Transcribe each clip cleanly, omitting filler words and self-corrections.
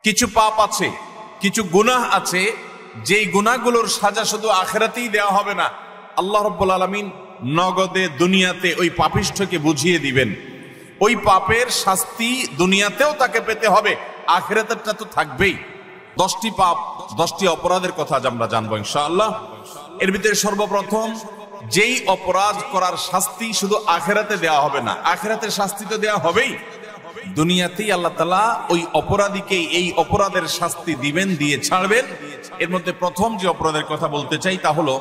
কিছু পাপ আছে, কিছু গুনাহ আছে, যেই গুনাহগুলোর সাজা শুধু আখিরাতেই দেওয়া হবে না, আল্লাহ রাব্বুল আলামিন নগদে দুনিয়াতে ওই পাপিষ্ঠকে বুঝিয়ে দিবেন। ওই পাপের শাস্তি দুনিয়াতেও তাকে পেতে হবে, আখিরাতেরটা তো থাকবেই। 10টি পাপ, 10টি অপরাধের কথা আজ আমরা জানবো ইনশাআল্লাহ। এর ভিতরে সর্বপ্রথম, যেই অপরাধ করার শাস্তি শুধু আখিরাতে দেওয়া হবে না, আখিরাতের শাস্তি তো দেওয়া হবেই, দুনিয়াতেই আল্লাহ তাআলা ওই অপরাধীকে এই অপরাধের শাস্তি দিবেন, দিয়ে ছাড়বেন। এর মধ্যে প্রথম যে অপরাধের কথা বলতে চাই তা হলো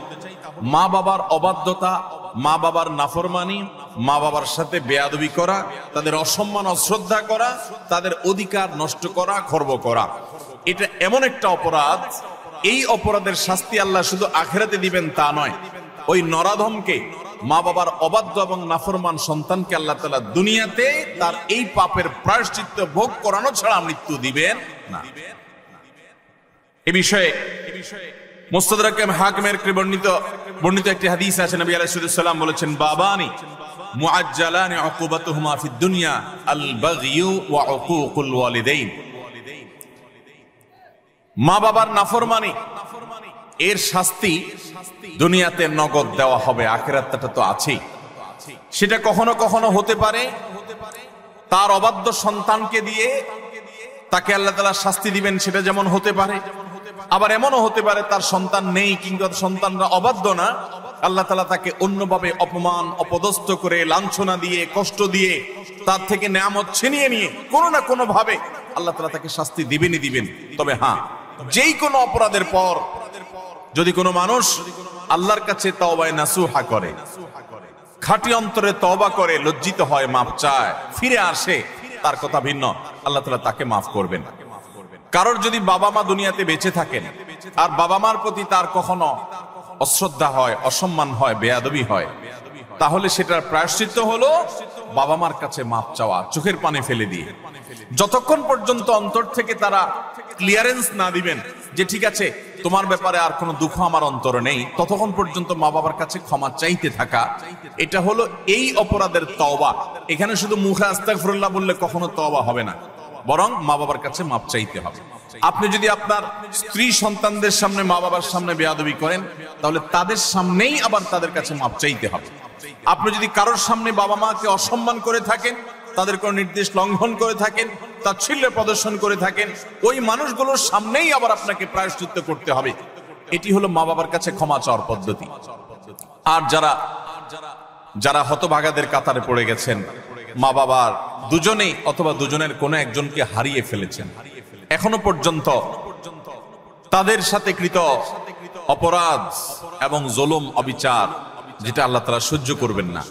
মা বাবার অবাধ্যতা, মা বাবার নাফরমানি, মা বাবার সাথে বেয়াদবি করা, তাদের অসম্মান অশ্রদ্ধা করা, তাদের অধিকার নষ্ট করা, খর্ব করা। এটা এমন একটা অপরাধ, এই অপরাধের শাস্তি আল্লাহ শুধু আখিরাতে দিবেন তা নয়, ওই নরাধমকে, মা বাবার অবাধ্য এবং নাফরমান সন্তানকে আল্লাহ তাআলা দুনিয়াতে তার এই পাপের প্রায়শ্চিত্ত ভোগ করানো ছাড়া মৃত্যু দিবেন না। এই বিষয়ে মুস্তাদরাক হাকিমের বর্ণিত একটি হাদিস আছে, নবী আলাইহিস সালাম বলেছেন, বাবানি মুআজ্জালানি উকুবাতুহুমা ফিদ দুনিয়া আল বাগয়ু ওয়া উকুকুল ওয়ালিদাইন। মা বাবার নাফরমানি এর শাস্তি দুনিয়াতে নগদ দেওয়া হবে, আখিরাতটা তো আছেই। সেটা কখনো কখনো হতে পারে তার অবাধ্য সন্তানকে দিয়ে তাকে আল্লাহ তাআলা শাস্তি দিবেন, সেটা যেমন হতে পারে। আবার এমনও হতে পারে তার সন্তান নেই কিংবা সন্তানরা অবাধ্য না, আল্লাহ তাআলা তাকে অন্যভাবে অপমান অপদস্থ করে, লাঞ্ছনা দিয়ে, কষ্ট দিয়ে, তার থেকে নেয়ামত ছিনিয়ে নিয়ে কোনো না কোনো ভাবে আল্লাহ তাআলা তাকে শাস্তি দিবেনই দিবেন। তবে হ্যাঁ, যেই কোনো অপরাধের পর যদি কোনো মানুষ আল্লাহর কাছে তওবায়ে নাসুহা করে, খাঁটি অন্তরে তওবা করে, লজ্জিত হয়, মাফ চায়, ফিরে আসে, তার কথা ভিন্ন, আল্লাহ তাআলা তাকে মাফ করবেন। কারোর যদি বাবা মা দুনিয়াতে বেঁচে থাকেন আর বাবা মার প্রতি তার কখনো অশ্রদ্ধা হয়, অসম্মান হয়, বেয়াদবি হয়, তাহলে সেটার প্রায়শ্চিত্ত হলো বাবা মার কাছে মাফ চাওয়া, চোখের পানি ফেলে দিয়ে। যতক্ষণ পর্যন্ত অন্তর থেকে তারা ক্লিয়ারেন্স না দিবেন যে ঠিক আছে তোমার ব্যাপারে আর কোনো দুঃখ আমার অন্তরে নেই, ততক্ষণ পর্যন্ত মা বাবার কাছে ক্ষমা চাইতে থাকা, এটা হলো এই অপরাধের তওবা। এখানে শুধু মুখে আস্তাগফিরুল্লাহ বললে কখনো তওবা হবে না, বরং মা বাবার কাছে মাপ চাইতে হবে। আপনি যদি আপনার স্ত্রী সন্তানদের সামনে, মা বাবার সামনে বেয়াদবি করেন, তাহলে তাদের সামনেই আবার তাদের কাছে মাপ চাইতে হবে। আপনি যদি কারোর সামনে বাবা মাকে অসম্মান করে থাকেন, তাদের কোন নির্দেশ লঙ্ঘন করে থাকেন, তাচ্ছিল্য প্রদর্শন করে থাকেন, ওই মানুষগুলোর সামনেই আবার আপনাকে প্রায়শ্চিত্ত করতে হবে। এটি হলো মা বাবার কাছে ক্ষমা চাওয়ার পদ্ধতি। আর যারা হতভাগাদের কাতারে পড়ে গেছেন, মা বাবার দুজনেই অথবা দুজনের কোনো একজনকে হারিয়ে ফেলেছেন, এখনো পর্যন্ত তাদের সাথে কৃত অপরাধ এবং জুলুম, অবিচার, যেটা আল্লাহ তাআলা সহ্য করবেন না,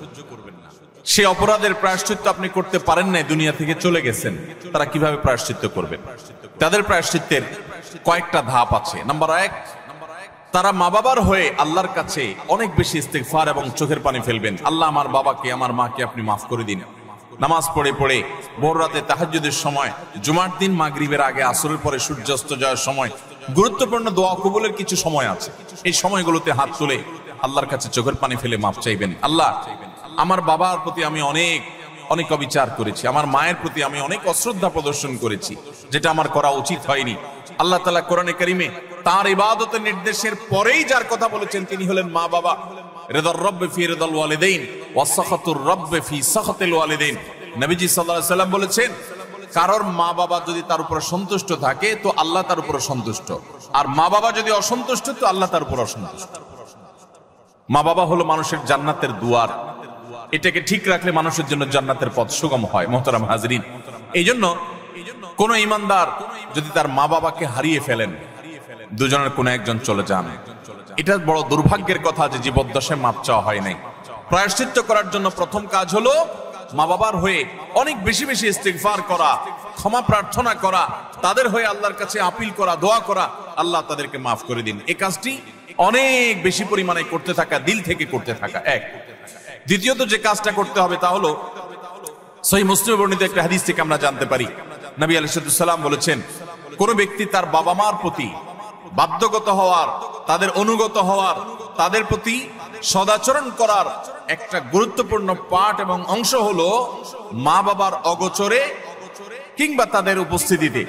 সে অপরাধের প্রায়শ্চিত্ত আপনি করতে পারেন নাই, দুনিয়া থেকে চলে গেছেন, তারা কিভাবে প্রায়শ্চিত্ত করবেন? তাদের প্রায়শ্চিত্তের কয়েকটা ধাপ আছে। নাম্বার 1, তারা মা বাবার হয়ে আল্লাহর কাছে অনেক বেশি ইস্তেগফার এবং চোখের পানি ফেলবেন। আল্লাহ, আমার বাবাকে, আমার মাকে আপনি মাফ করে দিন। নামাজ পড়ে পড়ে ভোর রাতে তাহাজ্জুদের সময়, জুমার দিন মাগরিবের আগে, আসরের পরে সূর্যাস্ত যাওয়ার সময়, গুরুত্বপূর্ণ দোয়া কবুলের কিছু সময় আছে, এই সময়গুলোতে হাত তুলে আল্লাহর কাছে চোখের পানি ফেলে মাফ চাইবেন। আল্লাহ, আমার বাবার প্রতি আমি অনেক অবিচার করেছি, আমার মায়ের প্রতি আমি অনেক অশ্রদ্ধা প্রদর্শন করেছি, যেটা আমার করা উচিত হয়নি। আল্লাহ তাআলা কোরআনে কারিমে তার ইবাদতের নির্দেশের পরেই যার কথা বলেছেন তিনি হলেন মা বাবা। রিদার রাব্বি ফি রিদাল ওয়ালিদাইন ওয়া সাখাতুর রাব্বি ফি সাখাতিল ওয়ালিদাইন। নবীজি সাল্লাল্লাহু আলাইহি ওয়াসাল্লাম বলেছেন, কারোর মা বাবা যদি তার উপর সন্তুষ্ট থাকে তো আল্লাহ তার উপর সন্তুষ্ট, আর মা বাবা যদি অসন্তুষ্ট তো আল্লাহ তার উপর অসন্তুষ্ট। মা বাবা হলো মানুষের জান্নাতের দুয়ার, এটাকে ঠিক রাখলে মানুষের জন্য জান্নাতের পথ সুগম হয়। মুহতারাম হাজরিন, এই জন্য কোন ইমানদার যদি তার মা বাবাকে হারিয়ে ফেলেন, দুজনের কোন একজন চলে যান, এটা বড় দুর্ভাগ্যের কথা যে জীবদ্দশায় মাপ চাওয়া হয় নাই। প্রায়শ্চিত্ত করার জন্য প্রথম কাজ হলো মা বাবার হয়ে অনেক বেশি বেশি ইস্তিগফার করা, ক্ষমা প্রার্থনা করা, তাদের হয়ে আল্লাহর কাছে আপিল করা, দোয়া করা, আল্লাহ তাদেরকে মাফ করে দিন। এই কাজটি অনেক বেশি পরিমাণে করতে থাকা, দিল থেকে করতে থাকা এক। দ্বিতীয়ত যে কাজটা করতে হবে তা হলো, সহিহ মুসলিমে বর্ণিত একটা হাদিস থেকে আমরা জানতে পারি, নবী আলাইহিস সালাম বলেছেন, কোন ব্যক্তি তার বাবা মার প্রতি বাধ্যগত হওয়ার, তাদের অনুগত হওয়ার, তাদের প্রতি সদাচরণ করার একটা গুরুত্বপূর্ণ পার্ট এবং অংশ হলো মা বাবার অগোচরে কিংবা তাদের উপস্থিতিতে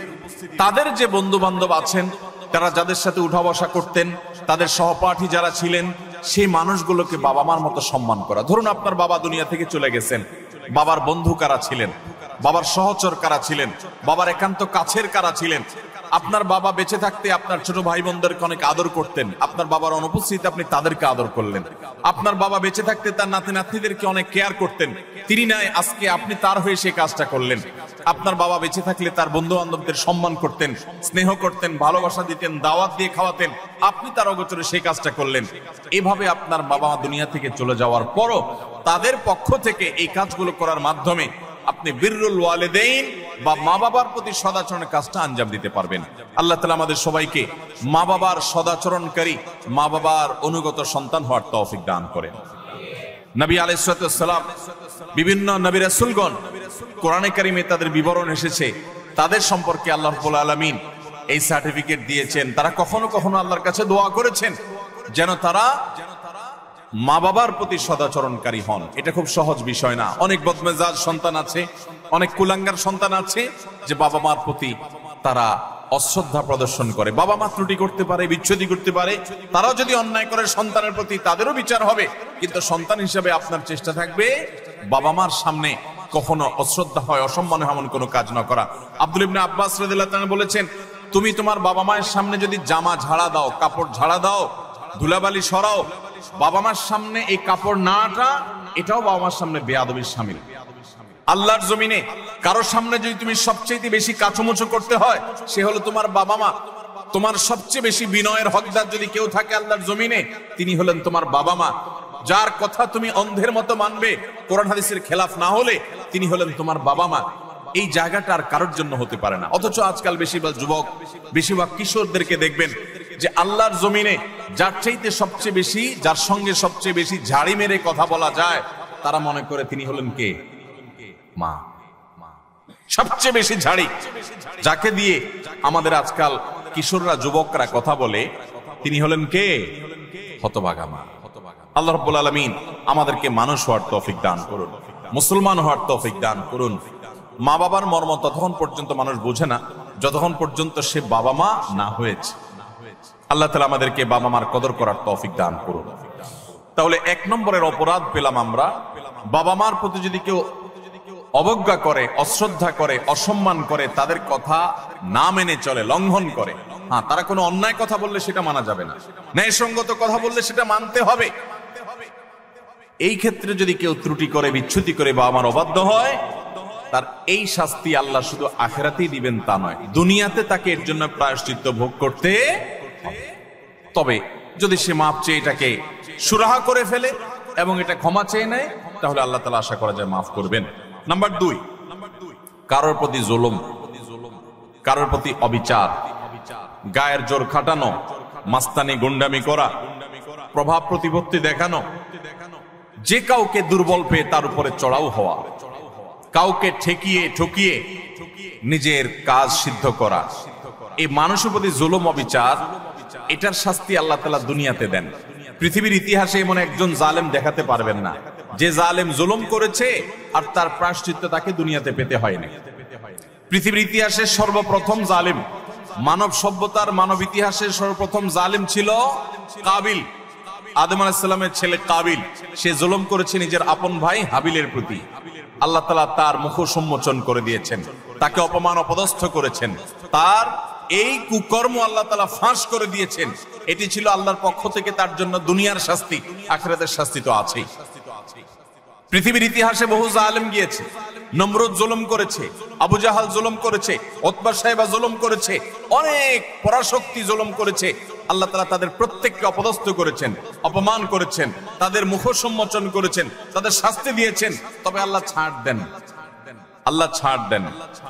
তাদের যে বন্ধু বান্ধব আছেন, তারা যাদের সাথে উঠা বসা করতেন, তাদের সহপাঠী যারা ছিলেন, সেই মানুষগুলোকে বাবা মার মতো সম্মান করা। ধরুন আপনার বাবা দুনিয়া থেকে চলে গেছেন, বাবার বন্ধু কারা ছিলেন, বাবার সহচর কারা ছিলেন, বাবার একান্ত কাছের কারা ছিলেন। আপনার বাবা বেঁচে থাকতে আপনার ছোট ভাই বোনদেরকে অনেক আদর করতেন, আপনার বাবার অনুপস্থিতিতে আপনি তাদেরকে আদর করলেন। আপনার বাবা বেঁচে থাকতে তার নাতি নাতনিদেরকে অনেক কেয়ার করতেন, তিনি নাই, আজকে আপনি তার হয়ে সেই কাজটা করলেন। আপনার বাবা বেঁচে থাকলে তার বন্ধু বান্ধবদের সম্মান করতেন, স্নেহ করতেন, ভালোবাসা দিতেন, দাওয়াত দিয়ে খাওয়াতেন, আপনি তার অগোচরে সেই কাজটা করলেন। এভাবে আপনার বাবা দুনিয়া থেকে চলে যাওয়ার পরও তাদের পক্ষ থেকে এই কাজগুলো করার মাধ্যমে আপনি বিররুল ওয়ালিদাইন বা মা বাবার প্রতি সদাচরণের কাজটা আঞ্জাম দিতে পারবেন। আল্লাহ তাআলা আমাদের সবাইকে মা বাবার সদাচরণকারী, মা বাবার অনুগত সন্তান হওয়ার তৌফিক দান করেন। নবী আলাইহিস সালাম, বিভিন্ন নবী রাসূলগণ কোরআনে কারিমে তাদের বিবরণ এসেছে, তাদের সম্পর্কে আল্লাহ রাব্বুল আলামিন এই সার্টিফিকেট দিয়েছেন। তারা কখনো কখনো আল্লাহর কাছে দোয়া করেছেন যেন তারা মা বাবার প্রতি সদাচরণকারী হন। এটা খুব সহজ বিষয় না। অনেক বদমেজাজ সন্তান আছে, অনেক কুলাঙ্গার সন্তান আছে যে বাবা মার প্রতি তারা অশ্রদ্ধা প্রদর্শন করে। বাবা মা ত্রুটি করতে পারে, বিচ্ছুতি করতে পারে, তারাও যদি অন্যায় করে সন্তানের প্রতি তাদেরও বিচার হবে, কিন্তু সন্তান হিসেবে আপনার চেষ্টা থাকবে বাবা মার সামনে কখনো অশ্রদ্ধা হয়, অসম্মান এমন কোনো কাজ না করা। আব্দুল্লাহ ইবনে আব্বাস রাদিয়াল্লাহু তাআলা বলেছেন, তুমি তোমার বাবা মায়ের সামনে যদি জামা ঝাড়া দাও, কাপড় ঝাড়া দাও, ধুলাবালি সরাও, বাবা মার সামনে এই কাপড় নাটা, এটাও বাবা মার সামনে বেয়াদবির শামিল। আল্লাহর জমিনে কারোর সামনে যদি তুমি সবচেয়ে বেশি কাচুমুচু করতে হয়, সে হলো তোমার বাবা মা। তোমার সবচেয়ে বেশি বিনয়ের হকদার যদি কেউ থাকে আল্লাহর জমিনে, তিনি হলেন তোমার বাবা মা। যার কথা তুমি অন্ধের মতো মানবে, কোরআন হাদিসের খেলাফ না হলে, তিনি হলেন তোমার বাবা মা। এই জায়গাটা আর কারোর জন্য হতে পারে না। অথচ আজকাল বেশিরভাগ যুবক, বেশিরভাগ কিশোরদেরকে দেখবেন যে আল্লাহর জমিনে যার চাইতে সবচেয়ে বেশি, যার সঙ্গে সবচেয়ে বেশি ঝাড়ি মেরে কথা বলা যায়, তারা মনে করে তিনি হলেন কে? মা। সবচেয়ে বেশি ঝাড়ি যাকে দিয়ে আমাদের আজকাল কিশোররা, যুবকরা কথা বলে, তিনি হলেন কে? হতভাগা মা। আল্লাহ রাব্বুল আলামিন আমাদেরকে মানুষ হওয়ার তৌফিক দান করুন, মুসলমান হওয়ার তৌফিক দান করুন। মা বাবার মর্ম ততক্ষণ পর্যন্ত মানুষ বোঝে না যতক্ষণ পর্যন্ত সে বাবা মা না হয়েছে। আল্লাহ তাআলা আমাদেরকে বাবা মার কদর করার তৌফিক দান করুন। তাহলে এক নম্বরের অপরাধ পেলাম আমরা, বাবা মার প্রতি যদি কেউ অবজ্ঞা করে, অশ্রদ্ধা করে, অসম্মান করে, তাদের কথা না মেনে চলে, লঙ্ঘন করে। হ্যাঁ, তারা কোনো অন্যায় কথা বললে সেটা মানা যাবে না, ন্যায়সঙ্গত কথা বললে সেটা মানতে হবে। এই ক্ষেত্রে যদি কেউ ত্রুটি করে, বিচ্যুতি করে বাবা মার অবাধ্য হয়, তার এই শাস্তি আল্লাহ শুধু আখিরাতেই দিবেন তা নয়, দুনিয়াতে তাকে এর জন্য প্রায়শ্চিত্ত ভোগ করতে হবে। তবে যদি সে মাপ চেয়ে এটাকে সুরাহা করে ফেলে এবং এটা ক্ষমা চেয়ে নেয়, তাহলে আল্লাহ তাআলা আশা করা যায় মাফ করবেন। নাম্বার 2, কারোর প্রতি জুলুম, কারোর প্রতি অবিচার, গায়ের জোর খাটানো, মাস্তানি গুন্ডামি করা, প্রভাব প্রতিপত্তি দেখানো, যে কাউকে দুর্বল পেয়ে তার উপরে চড়াও হওয়া, কাউকে ঠেকিয়ে ঠকিয়ে নিজের কাজ সিদ্ধ করা, এই মানুষের প্রতি জুলুম, অবিচার, এটার শাস্তি আল্লাহ তাআলা দুনিয়াতে দেন। পৃথিবীর ইতিহাসে এমন একজন জালেম দেখাতে পারবেন না যে জালেম জুলুম করেছে আর তার প্রায়শ্চিত্ত তাকে দুনিয়াতে পেতে হয়নি। পৃথিবীর ইতিহাসে সর্বপ্রথম জালেম, মানব সভ্যতার, মানব ইতিহাসের সর্বপ্রথম জালেম ছিল কাবিল, আদম আলাইহিস সালামের ছেলে কাবিল। সে জুলুম করেছে নিজের আপন ভাই হাবিলের প্রতি। আল্লাহ তাআলা তার মুখ সম্মোচন করে দিয়েছেন, তাকে অপমান অপদস্থ করেছেন, তার এই কুকর্ম আল্লাহ তাআলা ফাঁস করে দিয়েছেন। এটি ছিল আল্লাহর পক্ষ থেকে তার জন্য দুনিয়ার শাস্তি, আখিরাতের শাস্তি তো আছেই। পৃথিবীর ইতিহাসে বহু জালেম গিয়েছে, নমরুদ জুলুম করেছে, আবু জাহাল জুলুম করেছে, উতবা সাহেবা জুলুম করেছে, অনেক পরাশক্তি জুলুম করেছে। আল্লাহ তাআলা তাদের প্রত্যেককে অপদস্থ করেছেন, অপমান করেছেন, তাদের মুখ সম্মোচন করেছেন, তাদের শাস্তি দিয়েছেন। তবে আল্লাহ ছাড় দেন, আল্লাহ ছাড় দেন।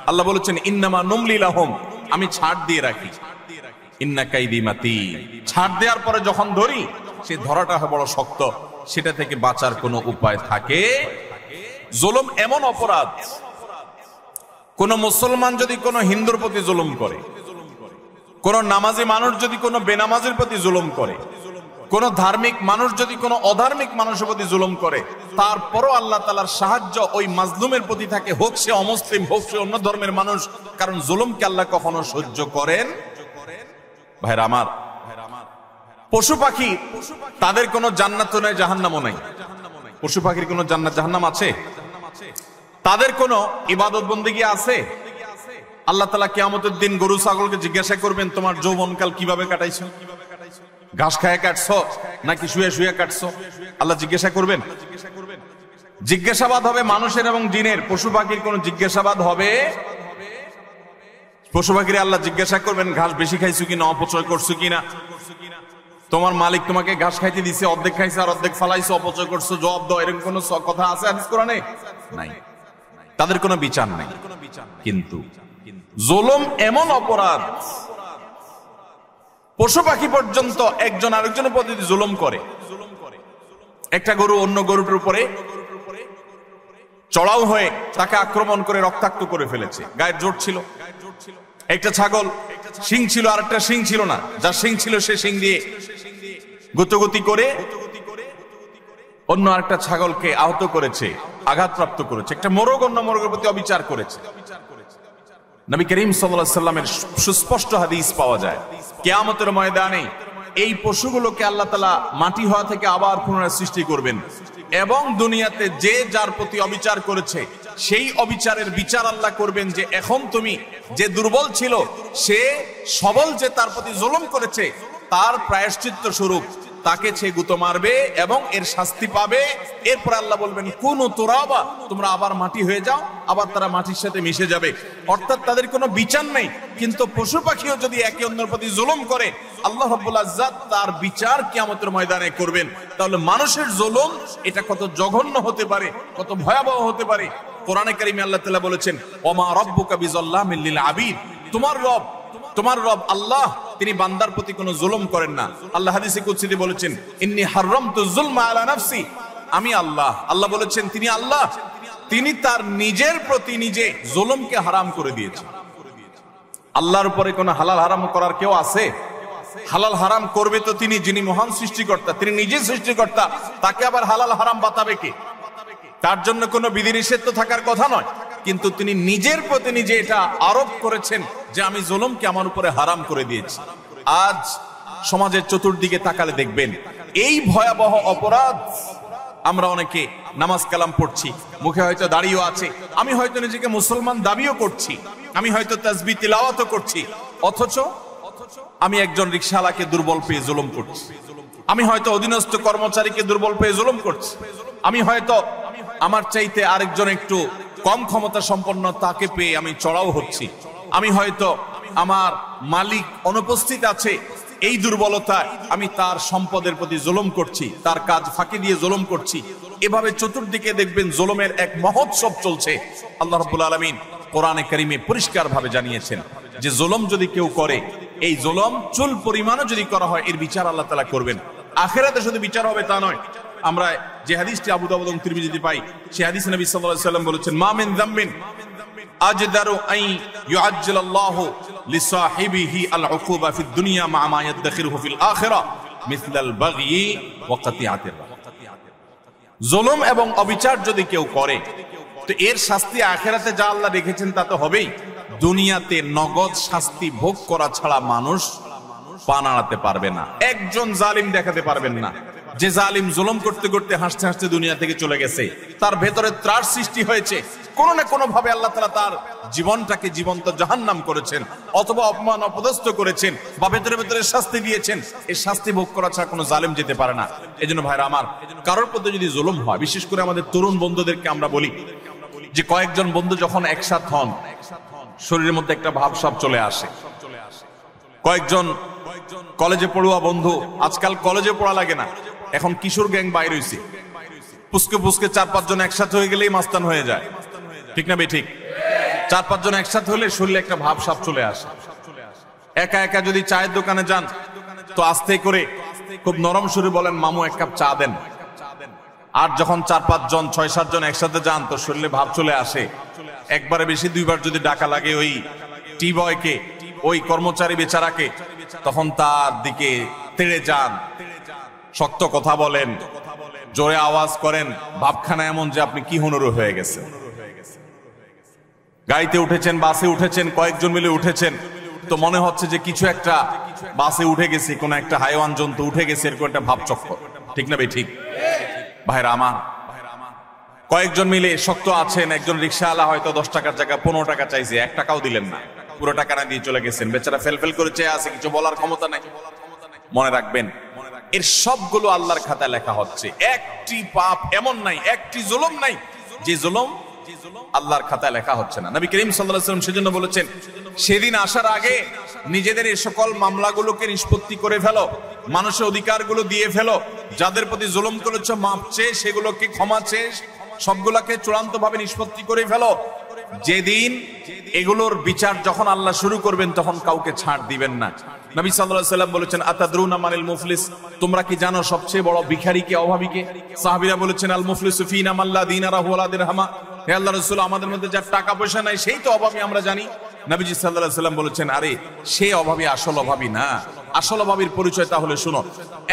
আল্লাহ বলেছেন ইন্নামা নুমলি লাহুম, আমি ছাড় দিয়ে রাখি, ইন্না কাইদি মাতিন। ছাড় দেওয়ার পরে যখন ধরি, সে ধরাটা বড় শক্ত, সেটা থেকে বাঁচার কোনো উপায় থাকে? জুলুম এমন অপরাধ, কোন মুসলমান যদি কোনো হিন্দুর প্রতি জুলুম করে, কোন নামাজি মানুষ যদি কোনো বেনামাজির প্রতি জুলুম করে, কোন ধার্মিক মানুষ যদি কোনো অধার্মিক মানুষের প্রতি জুলুম করে, তারপরও আল্লাহ তাআলার সাহায্য ওই মাজলুমের প্রতি থাকে, হোক সে অমুসলিম, হোক সে অন্য ধর্মের মানুষ। কারণ জুলুমকে আল্লাহ কখনো সহ্য করেন। ভাইরা আমার, পশু পাখি তাদের কোনো জান্নাত নেই, জাহান্নামও নেই। পশু পাখির কোনো জান্নাত জাহান্নাম আছে? তাদের কোনো ইবাদত বন্দেগী আছে? আল্লাহ তাআলা কিয়ামতের দিন গরু ছাগলকে জিজ্ঞাসা করবেন, তোমার যৌবনকাল কিভাবে কাটাইছো? ঘাস খায় কাটছো নাকি শুয়ে শুয়ে কাটছো? আল্লাহ জিজ্ঞাসা করবেন। জিজ্ঞাসাবাদ হবে মানুষের এবং জিনের। পশু পাখির কোন জিজ্ঞাসাবাদ হবে? পশু পাখির আল্লাহ জিজ্ঞাসা করবেন, ঘাস বেশি খাইছো কিনা, অপচয় করছো কিনা? তোমার মালিক তোমাকে ঘাস খাইতে দিছে, অর্ধেক খাইছে আর অর্ধেক ফালাইছো, অপচয় করছো, জবাব দাও। এরকম কোন কথা আছে হাদিস কোরআনে? নাই। তাদের কোনো বিচার নাই। কিন্তু জুলুম এমন অপরাধ, পশু পাখি পর্যন্ত একজন আরেকজনের প্রতি জুলুম করে। একটা গরু অন্য গরুটার উপরে চড়াও হয়ে তাকে আক্রমণ করে রক্তাক্ত করে ফেলেছে, গায়ের জোর ছিল। একটা ছাগল শিং ছিল আর একটা শিং ছিল না, যার শিং ছিল সে শিং দিয়ে গুতগুতি করে অন্য আরেকটা ছাগলকে আহত করেছে, আঘাতপ্রাপ্ত করেছে। একটা মোরগ অন্য মোরগের প্রতি অবিচার করেছে। নবী করিম সাল্লাল্লাহু আলাইহি সাল্লামের সুস্পষ্ট হাদিস পাওয়া যায়, কিয়ামতের ময়দানে এই পশুগুলোকে আল্লাহ তাআলা মাটি হওয়া থেকে আবার পুনরায় সৃষ্টি করবেন এবং দুনিয়াতে যে যার প্রতি অবিচার করেছে সেই অবিচারের বিচার আল্লাহ করবেন। যে এখন তুমি যে দুর্বল ছিল সে সবল যে তার প্রতি জুলুম করেছে, তার প্রায়শ্চিত্ত স্বরূপ তাকে সে গুতো মারবে এবং এর শাস্তি পাবে। এরপর আল্লাহ বলবেন, কুনু তুরাবা, তোমরা আবার মাটি হয়ে যাও, আবার তারা মাটির সাথে মিশে যাবে। অর্থাৎ তাদের কোনো বিচার নেই। কিন্তু পশু পাখিও যদি একে অন্যের প্রতি জুলুম করে, আল্লাহ রাব্বুল ইজ্জত তার বিচার কিয়ামতের ময়দানে করবেন। তাহলে মানুষের জুলুম এটা কত জঘন্য হতে পারে, কত ভয়াবহ হতে পারে। কোরআনে কারিমে আল্লাহ তাআলা বলেছেন, ওমা রাব্বুকা বিযাল্লামিল লিল আবিদ, তোমার রব আল্লাহ তিনি বান্দার প্রতি কোনো জুলুম করেন না। আল্লাহ হাদিসে কুদসিতে বলেছেন, ইন্নী হারামতু যুলমা আলা নাফসি, আমি আল্লাহ। আল্লাহ বলেছেন তিনি আল্লাহ, তিনি তার নিজের প্রতি নিজে জুলুমকে হারাম করে দিয়েছেন। আল্লাহর উপরে কোনো হালাল হারাম করার কেউ আছে? হালাল হারাম করবে তো তিনি, যিনি মহান সৃষ্টিকর্তা, তিনি নিজে সৃষ্টিকর্তা। তাকে আবার হালাল হারাম বাতাবে কে? তার জন্য কোনো বিধিনিষেধ তো থাকার কথা নয়, কিন্তু তিনি নিজের প্রতি নিজে এটা আরোপ করেছেন যে আমি জুলুমকে আমার উপরে হারাম করে দিয়েছি। আজ সমাজের চতুর্দিকে তাকালে দেখবেন এই ভয়াবহ অপরাধ। আমরা অনেকে নামাজ কালাম পড়ছি, মুখে হয়তো দাড়িও আছে, আমি হয়তো নিজেকে মুসলমান দাবিও করছি, আমি হয়তো তাসবিহ তিলাওয়াতও করছি, অথচ আমি একজন রিকশাওয়ালাকে দুর্বল পেয়ে জুলুম করছি, আমি হয়তো অধীনস্থ কর্মচারীকে দুর্বল পেয়ে জুলুম করছি, আমি হয়তো আমার চাইতে আরেকজন একটু কম ক্ষমতা সম্পন্ন তাকে পেয়ে আমি চড়াও হচ্ছি, আমি হয়তো আমার মালিক অনুপস্থিত আছে এই দুর্বলতায় আমি তার সম্পদের প্রতি জুলুম করছি, তার কাজ ফাঁকি দিয়ে জুলুম করছি। এভাবে চতুর্দিকে দেখবেন জুলুমের এক মহোৎসব চলছে। আল্লাহ রাব্বুল আলামিন কোরআনে কারীমে পরিষ্কার ভাবে জানিয়েছেন যে জুলুম যদি কেউ করে, এই জুলুম চুল পরিমাণও যদি করা হয়, এর বিচার আল্লাহ তাআলা করবেন। আখিরাতে শুধু বিচার হবে তা নয়। আমরা যে হাদিসটি আবু দাউদ এবং তিরমিজিতে পাই, সেই হাদিসে নবী সাল্লাল্লাহু আলাইহি ওয়াসাল্লাম বলেছেন, মা মিন যামবিন আজদারু আন ইউআজ্জিলাল্লাহু লিসাহিবিহি আল-উকুবা ফিদ দুনিয়া মা মা ইয়াদখিরুহু ফিল আখিরাহ মিসলাল বাগয়ি ওয়া কাতিআতির রাহম। জুলুম এবং অবিচার যদি কেউ করে, তো এর শাস্তি আখিরাতে যা আল্লাহ রেখেছেন তা তো হবেই, দুনিয়াতে নগদ শাস্তি ভোগ করা ছাড়া মানুষ পা নাড়াতে পারবে না। একজন জালিম দেখাতে পারবেন না যে জালিম জুলুম করতে করতে হাসতে হাসতে দুনিয়া থেকে চলে গেছে, তার ভেতরে ত্রাস সৃষ্টি হয়েছে, কোনো না কোনো ভাবে আল্লাহ তাআলা তার জীবনটাকে জীবন্ত জাহান্নাম করেছেন, অথবা অপমান অপদস্থ করেছেন, বা ভেতরে ভেতরে শাস্তি দিয়েছেন। এই শাস্তি ভোগ করা ছাড়া কোনো জালিম যেতে পারে না। এজন্য ভাইরা আমার, কারোর প্রতি যদি জুলুম হয়, বিশেষ করে আমাদের তরুণ বন্ধুদেরকে আমরা বলি যে কয়েকজন বন্ধু যখন একসাথ হন, শরীরের মধ্যে একটা ভাবসাব চলে আসে। কয়েকজন কলেজে পড়ুয়া বন্ধু, আজকাল কলেজে পড়া লাগে না, এখন কিশোর গ্যাং বাইর হইছে, পুস্কে পুস্কে 4-5 জন একসাথে হয়ে গেলেই মাস্তান হয়ে যায়, ঠিক না বেঠিক? 4-5 জন একসাথে হলে শরীরে একটা ভাবসাব চলে আসে। একা একা যদি চায়ের দোকানে যান, তো আস্তে করে খুব নরম সুরে বলেন, মামু 1 কাপ চা দেন। আর যখন 4-5 জন 6-7 জন একসাথে যান, তো শরীরে ভাব চলে আসে। একবারে বেশি 2বার যদি ডাকা লাগে ওই টি বয়কে, ওই কর্মচারী বেচারাকে, তখন তার দিকে তেড়ে যান, শক্ত কথা বলেন, জোরে আওয়াজ করেন, ভাবখানা এমন যে আপনি কি হুনুরু হয়ে গেছে। গাড়িতে উঠেছেন, বাসে উঠেছেন, কয়েকজন মিলে উঠেছেন, তো মনে হচ্ছে যে কিছু একটা বাসে উঠে গেছে, কোন একটা হাইওয়ান জন্তু উঠে গেছে, এরকম একটা ভাব চক্কর, ঠিক না ভাই? ঠিক ভাইরা আমার, কয়েকজন মিলে শক্ত আছেন, একজন রিক্সাওয়ালা হয়তো 10 টাকার জায়গায় 15 টাকা চাইছে, 1 টাকাও দিলেন না, পুরো টাকা না দিয়ে চলে গেছেন, বেচারা ফেল করে চেয়ে আছে, কিছু বলার ক্ষমতা নাই। মনে রাখবেন, এর সবগুলো আল্লাহর খাতায় লেখা হচ্ছে। একটি পাপ এমন নাই, একটি জুলুম নাই যে জুলুম আল্লাহর খাতায় লেখা হচ্ছে না। নবী করিম সাল্লাল্লাহু আলাইহি ওয়াসাল্লাম সেজন্য বলেছেন, সেদিন আসার আগে নিজেদের এই সকল মামলাগুলোকে নিষ্পত্তি করে ফেলো, মানুষের অধিকারগুলো দিয়ে ফেলো, যাদের প্রতি জুলুম করেছো মাপ চেয়ে সেগুলোকে ক্ষমা চেয়ে সবগুলোকে চূড়ান্তভাবে নিষ্পত্তি করে ফেলো। যেদিন এগুলোর বিচার যখন আল্লাহ শুরু করবেন তখন কাউকে ছাড় দিবেন না। নবী সাল্লাল্লাহু আলাইহি ওয়াসাল্লাম বলেছেন, আতাদরুনা মানিল মুফলিস, তোমরা কি জানো সবচেয়ে বড় ভিখারি কে, অভাবী কে? সাহাবীরা বলেছেন, আল মুফলিসু ফিনা মান লা দিনারাহু ওয়া লা দিরহামা। হে আল্লাহর রাসূল, আমাদের মধ্যে যার টাকা পয়সা নাই সেই তো অভাবী, আমরা জানি। নবীজি সাল্লাল্লাহু আলাইহি ওয়াসাল্লাম বলেছেন, আরে সে অভাবী, আসল অভাবী না। আসল অভাবীর পরিচয় তাহলে শুনো।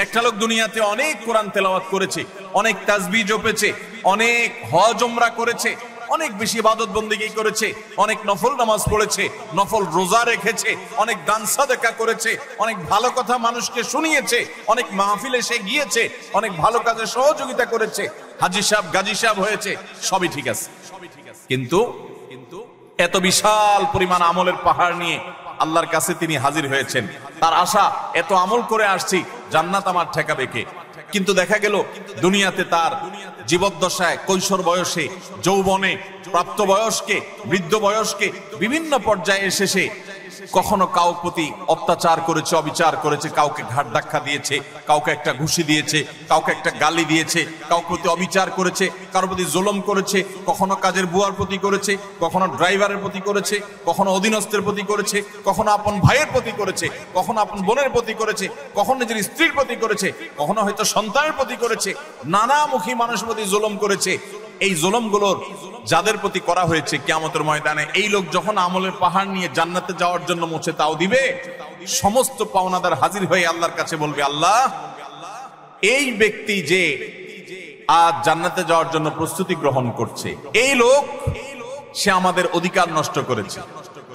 একটা লোক দুনিয়াতে অনেক কোরআন তেলাওয়াত করেছে, অনেক তাসবিহ জপেছে, অনেক হজ উমরা করেছে, অনেক বেশি ইবাদত বন্দেগী করেছে, অনেক নফল নামাজ পড়েছে, নফল রোজা রেখেছে, অনেক দান সাদাকা করেছে, অনেক ভালো কথা মানুষকে শুনিয়েছে, অনেক মাহফিলে সে গিয়েছে, অনেক ভালো কাজে সহযোগিতা করেছে, হাজী সাহেব গাজী সাহেব হয়েছে, সবই ঠিক আছে। কিন্তু এত বিশাল পরিমাণ আমলের পাহাড় নিয়ে আল্লাহর কাছে তিনি হাজির হয়েছেন। তার আশা, এত আমল করে আসছি, জান্নাত আমার ঠেকাবে কে? কিন্তু দেখা গেল দুনিয়াতে তার জীবদ্দশায়, কৈশোর বয়সে, যৌবনে, প্রাপ্ত বয়স্কে, বৃদ্ধ বয়স্কে, বিভিন্ন পর্যায়ে এসে কখনো কাউর প্রতি অত্যাচার করেছে, অবিচার করেছে, কাউকে ঘাট ধাক্কা দিয়েছে, কাউকে একটা ঘুষি দিয়েছে, কাউকে একটা গালি দিয়েছে, কাউর প্রতি অবিচার করেছে, কারোর প্রতি জুলুম করেছে, কখনো কাজের বুয়ার প্রতি করেছে, কখনো ড্রাইভারের প্রতি করেছে, কখনো অধীনস্থের প্রতি করেছে, কখনো আপন ভাইয়ের প্রতি করেছে, কখনো আপন বোনের প্রতি করেছে, কখনো নিজের স্ত্রীর প্রতি করেছে, কখনো হয়তো সন্তানের প্রতি করেছে, নানামুখী মানুষের প্রতি জুলুম করেছে। এই জুলুমগুলোর যাদের প্রতি করা হয়েছে, কিয়ামতের ময়দানে এই লোক যখন আমলের পাহাড় নিয়ে জান্নাতে যাওয়ার জন্য মুছে তাও দিবে, সমস্ত পাওনাদার হাজির হয়ে আল্লাহর কাছে বলবে, আল্লাহ, এই ব্যক্তি যে আজ জান্নাতে যাওয়ার জন্য প্রস্তুতি গ্রহণ করছে, এই লোক, সে আমাদের অধিকার নষ্ট করেছে,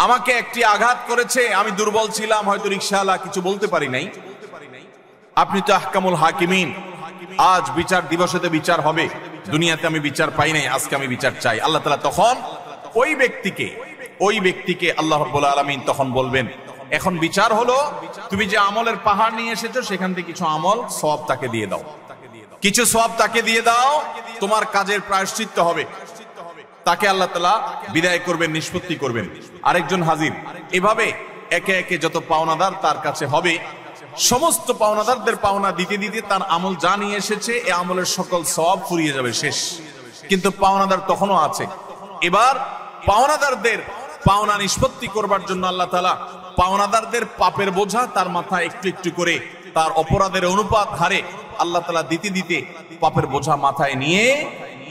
আমাকে একটি আঘাত করেছে, আমি দুর্বল ছিলাম, হয়তো রিকশাওয়ালা, কিছু বলতে পারি নাই। আপনি তো আহকামুল হাকিমিন, আজ বিচার দিবসেতে বিচার হবে, দুনিয়াতে আমি বিচার পাই নাই, আজকে আমি বিচার চাই। আল্লাহ তাআলা তখন ওই ব্যক্তিকে আল্লাহ রাব্বুল আলামিন তখন বলবেন, এখন বিচার হলো, তুমি যে আমলের পাহাড় নিয়ে এসেছো সেখান থেকে কিছু আমল সওয়াব তাকে দিয়ে দাও, কিছু সওয়াব তাকে দিয়ে দাও, তোমার কাজের প্রায়শ্চিত্ত হবে। তাকে আল্লাহ তাআলা বিদায় করবেন, নিষ্পত্তি করবেন। আরেকজন হাজির, এভাবে একে একে যত পাওনাদার তার কাছে হবে, সমস্ত পাওনাদারদের পাওনা দিতে দিতে তার আমল যা নিয়ে এসেছে এই আমলের সকল সওয়াব ফুরিয়ে যাবে, শেষ। কিন্তু পাওনাদার তখনও আছে। এবার পাওনাদারদের পাওনা নিষ্পত্তি করবার জন্য আল্লাহ তাআলা পাওনাদারদের পাপের বোঝা তার মাথায় একটু একটু করে, তার অপরাধের অনুপাত হারে আল্লাহ তাআলা দিতে দিতে পাপের বোঝা মাথায় নিয়ে,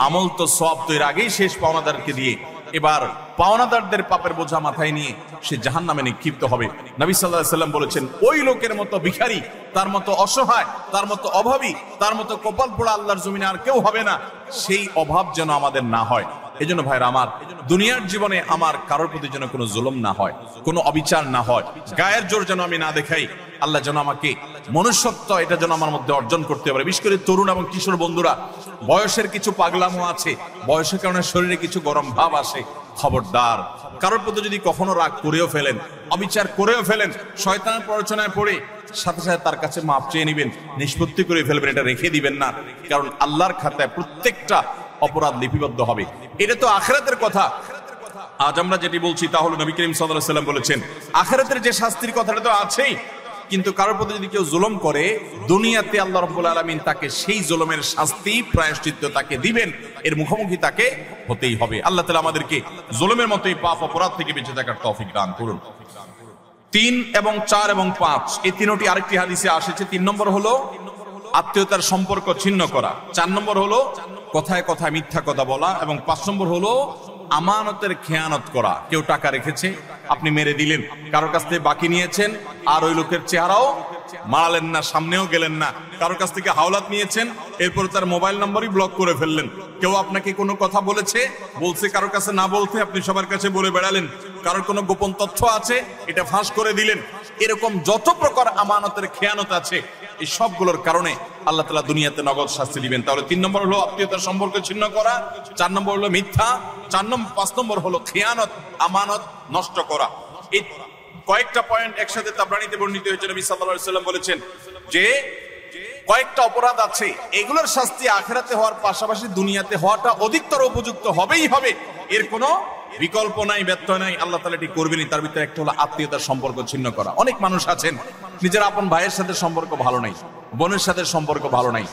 আমল তো সওয়াব তো এর আগেই শেষ পাওনাদারকে দিয়ে, এবার পাওনাদারদের পাপের বোঝা মাথায় নিয়ে সে জাহান্নামে নিক্ষিপ্ত হবে। নবী সাল্লাল্লাহু আলাইহি ওয়াসাল্লাম বলেছেন, ওই লোকের মতো ভিখারি, তার মতো অসহায়, তার মতো অভাবী, তার মতো কপাল পোড়া আল্লাহর জমিনে আর কেউ হবে না। সেই অভাব যেন আমাদের না হয়। এজন্য ভাইরা আমার, দুনিয়ার জীবনে আমার কারোর প্রতি যেন কোনো জুলুম না হয়, কোনো অবিচার না হয়, গায়ের জোর যেন আমি না দেখাই। আল্লাহ যেন আমাকে মনুষ্যত্ব, এটা যেন আমার মধ্যে অর্জন করতে পারে। বিশেষ করে তরুণ এবং কিশোর বন্ধুরা, বয়সের কিছু পাগলামো আছে, বয়সের কারণে শরীরে কিছু গরম ভাব আসে, খবরদার, কারোর প্রতি যদি কখনো রাগ করেও ফেলেন, অবিচার করেও ফেলেন, শয়তানের প্ররোচনায় পড়ে সাথে সাথে তার কাছে মাপ চেয়ে নেবেন, নিষ্পত্তি করে ফেলবেন, এটা রেখে দিবেন না। কারণ আল্লাহর খাতায় প্রত্যেকটা অপরাধ লিপিবদ্ধ হবে। এটা তো আখিরাতের কথা। আজ আমরা যেটি বলছি তা হলো, নবী করিম সাল্লাল্লাহু আলাইহি ওয়াসাল্লাম বলেছেন, আখিরাতের যে শাস্তির কথাটা তো আছেই, কিন্তু কারোর প্রতি যদি কেউ জুলুম করে, দুনিয়াতে আল্লাহ রাব্বুল আলামিন তাকে সেই জুলুমের শাস্তি, প্রায়শ্চিত্ত তাকে দিবেন, এর মুখোমুখি তাকে হতেই হবে। আল্লাহ তাআলা আমাদেরকে জুলুমের মতোই পাপ অপরাধ থেকে বেঁচে থাকার তৌফিক দান করুন। 3 এবং 4 এবং 5 এই তিনটি আরেকটি হাদিসে এসেছে। 3 নম্বর হলো আত্মীয়তার সম্পর্ক ছিন্ন করা, 4 নম্বর হলো কথায় কথায় মিথ্যা কথা বলা, এবং 5 নম্বর হলো আমানতের খেয়ানত করা। কেউ টাকা রেখেছে, আপনি মেরে দিলেন, কারোর কাছ থেকে বাকি নিয়েছেন, আর ওই লোকের চেহারাও মারালেন না, সামনেও গেলেন না, কারোর কাছ থেকে হাওলাত নিয়েছেন, এরপর তার মোবাইল নাম্বারই ব্লক করে ফেললেন। কেউ আপনাকে কোনো কথা বলছে কারোর কাছে না বলতে আপনি সবার কাছে বলে বেড়ালেন, কারোর কোনো গোপন তথ্য আছে এটা ফাঁস করে দিলেন। এরকম যত প্রকার আমানতের খেয়ানত আছে এই সবগুলোর কারণে আল্লাহ তাআলা দুনিয়াতে নগদ শাস্তি দিবেন। তাহলে 3 নম্বর হলো আত্মীয়তার সম্পর্ক ছিন্ন করা, 4 নম্বর হলো মিথ্যা, 5 নম্বর হলো খেয়ানত, আমানত নষ্ট করা। এই কয়েকটা পয়েন্ট একসাথে তাবরানীতে বর্ণিত হয়েছে। নবী সাল্লাল্লাহু আলাইহি ওয়াসাল্লাম বলেছেন যে কয়েকটা অপরাধ আছে, এগুলোর শাস্তি আখিরাতে হওয়ার পাশাপাশি দুনিয়াতে হওয়াটা অধিকতর উপযুক্ত হবেই হবে, এর কোনো বিকল্প নাই, ব্যত্যয় নাই। আল্লাহ তাআলা এটি করবেনই। তার ভিতরে একটা হলো আত্মীয়তার সম্পর্ক ছিন্ন করা। অনেক মানুষ আছেন নিজের আপন ভাইয়ের সাথে সম্পর্ক ভালো নাই, বোনের সাথে সম্পর্ক ভালো নাই,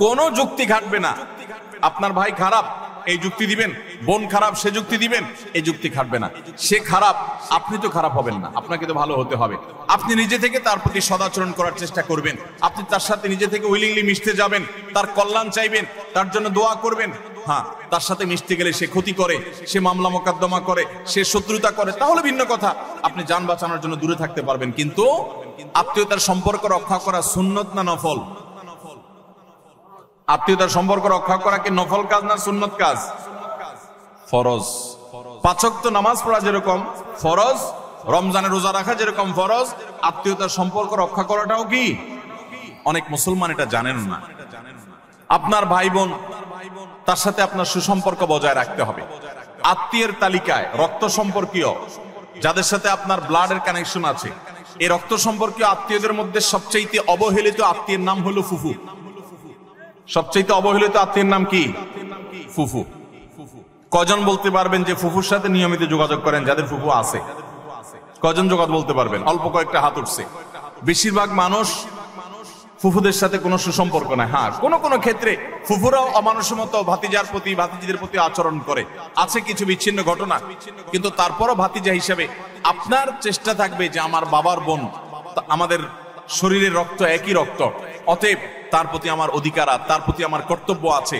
কোনো যুক্তি খাটবে না। আপনার ভাই খারাপ এই যুক্তি দিবেন, বোন খারাপ সে যুক্তি দিবেন, এই যুক্তি খাটবে না। সে খারাপ, আপনি তো খারাপ হবেন না, আপনাকে তো ভালো হতে হবে। আপনি নিজে থেকে তার প্রতি সদাচরণ করার চেষ্টা করবেন, আপনি তার সাথে নিজে থেকে উইলিংলি মিশতে যাবেন, তার কল্যাণ চাইবেন, তার জন্য দোয়া করবেন। হ্যাঁ, তার সাথে মিশতে গেলে সে ক্ষতি করে, সে মামলা মোকদ্দমা করে, সে শত্রুতা করে, তাহলে ভিন্ন কথা, আপনি জান বাঁচানোর জন্য দূরে থাকতে পারবেন। কিন্তু আত্মীয়তার সম্পর্ক রক্ষা করা সুন্নত না নফল? আত্মীয়তার সম্পর্ক রক্ষা করা কি নফল কাজ না সুন্নত কাজ? ফরজ। 5 ওয়াক্ত নামাজ পড়া যেরকম ফরজ, রমজানের রোজা রাখা যেরকম ফরজ, আত্মীয়তার সম্পর্ক রক্ষা করাটাও কি? অনেক মুসলমান এটা জানেন না। আপনার ভাই বোন, তার সাথে আপনার সুসম্পর্ক বজায় রাখতে হবে। আত্মীয়ের তালিকায় রক্ত সম্পর্কীয় যাদের সাথে আপনার ব্লাডের কানেকশন আছে, এই রক্ত সম্পর্কীয় আত্মীয়দের মধ্যে সবচেয়ে অবহেলিত আত্মীয়ের নাম হলো ফুফু। সবচেয়ে অবহেলিত আত্মীয়ের নাম কি? ফুফু। কজন বলতে পারবেন যে ফুফুর সাথে নিয়মিত যোগাযোগ করেন? যাদের ফুফু আছে কজন যোগাযোগ বলতে পারবেন? অল্প কয়েকটা হাত উঠছে। বেশিরভাগ মানুষ ফুফুদের সাথে কোনো সুসম্পর্ক নাই। হ্যাঁ, কোনো কোনো ক্ষেত্রে ফুফুরাও অমানুষের মতো ভাতিজার প্রতি, ভাতিজিদের প্রতি আচরণ করে, আছে কিছু বিচ্ছিন্ন ঘটনা, কিন্তু তারপরও ভাতিজা হিসেবে আপনার চেষ্টা থাকবে যে আমার বাবার বোন, আমাদের শরীরের রক্ত একই রক্ত, অতএব তার প্রতি আমার অধিকার, তার প্রতি আমার কর্তব্য আছে,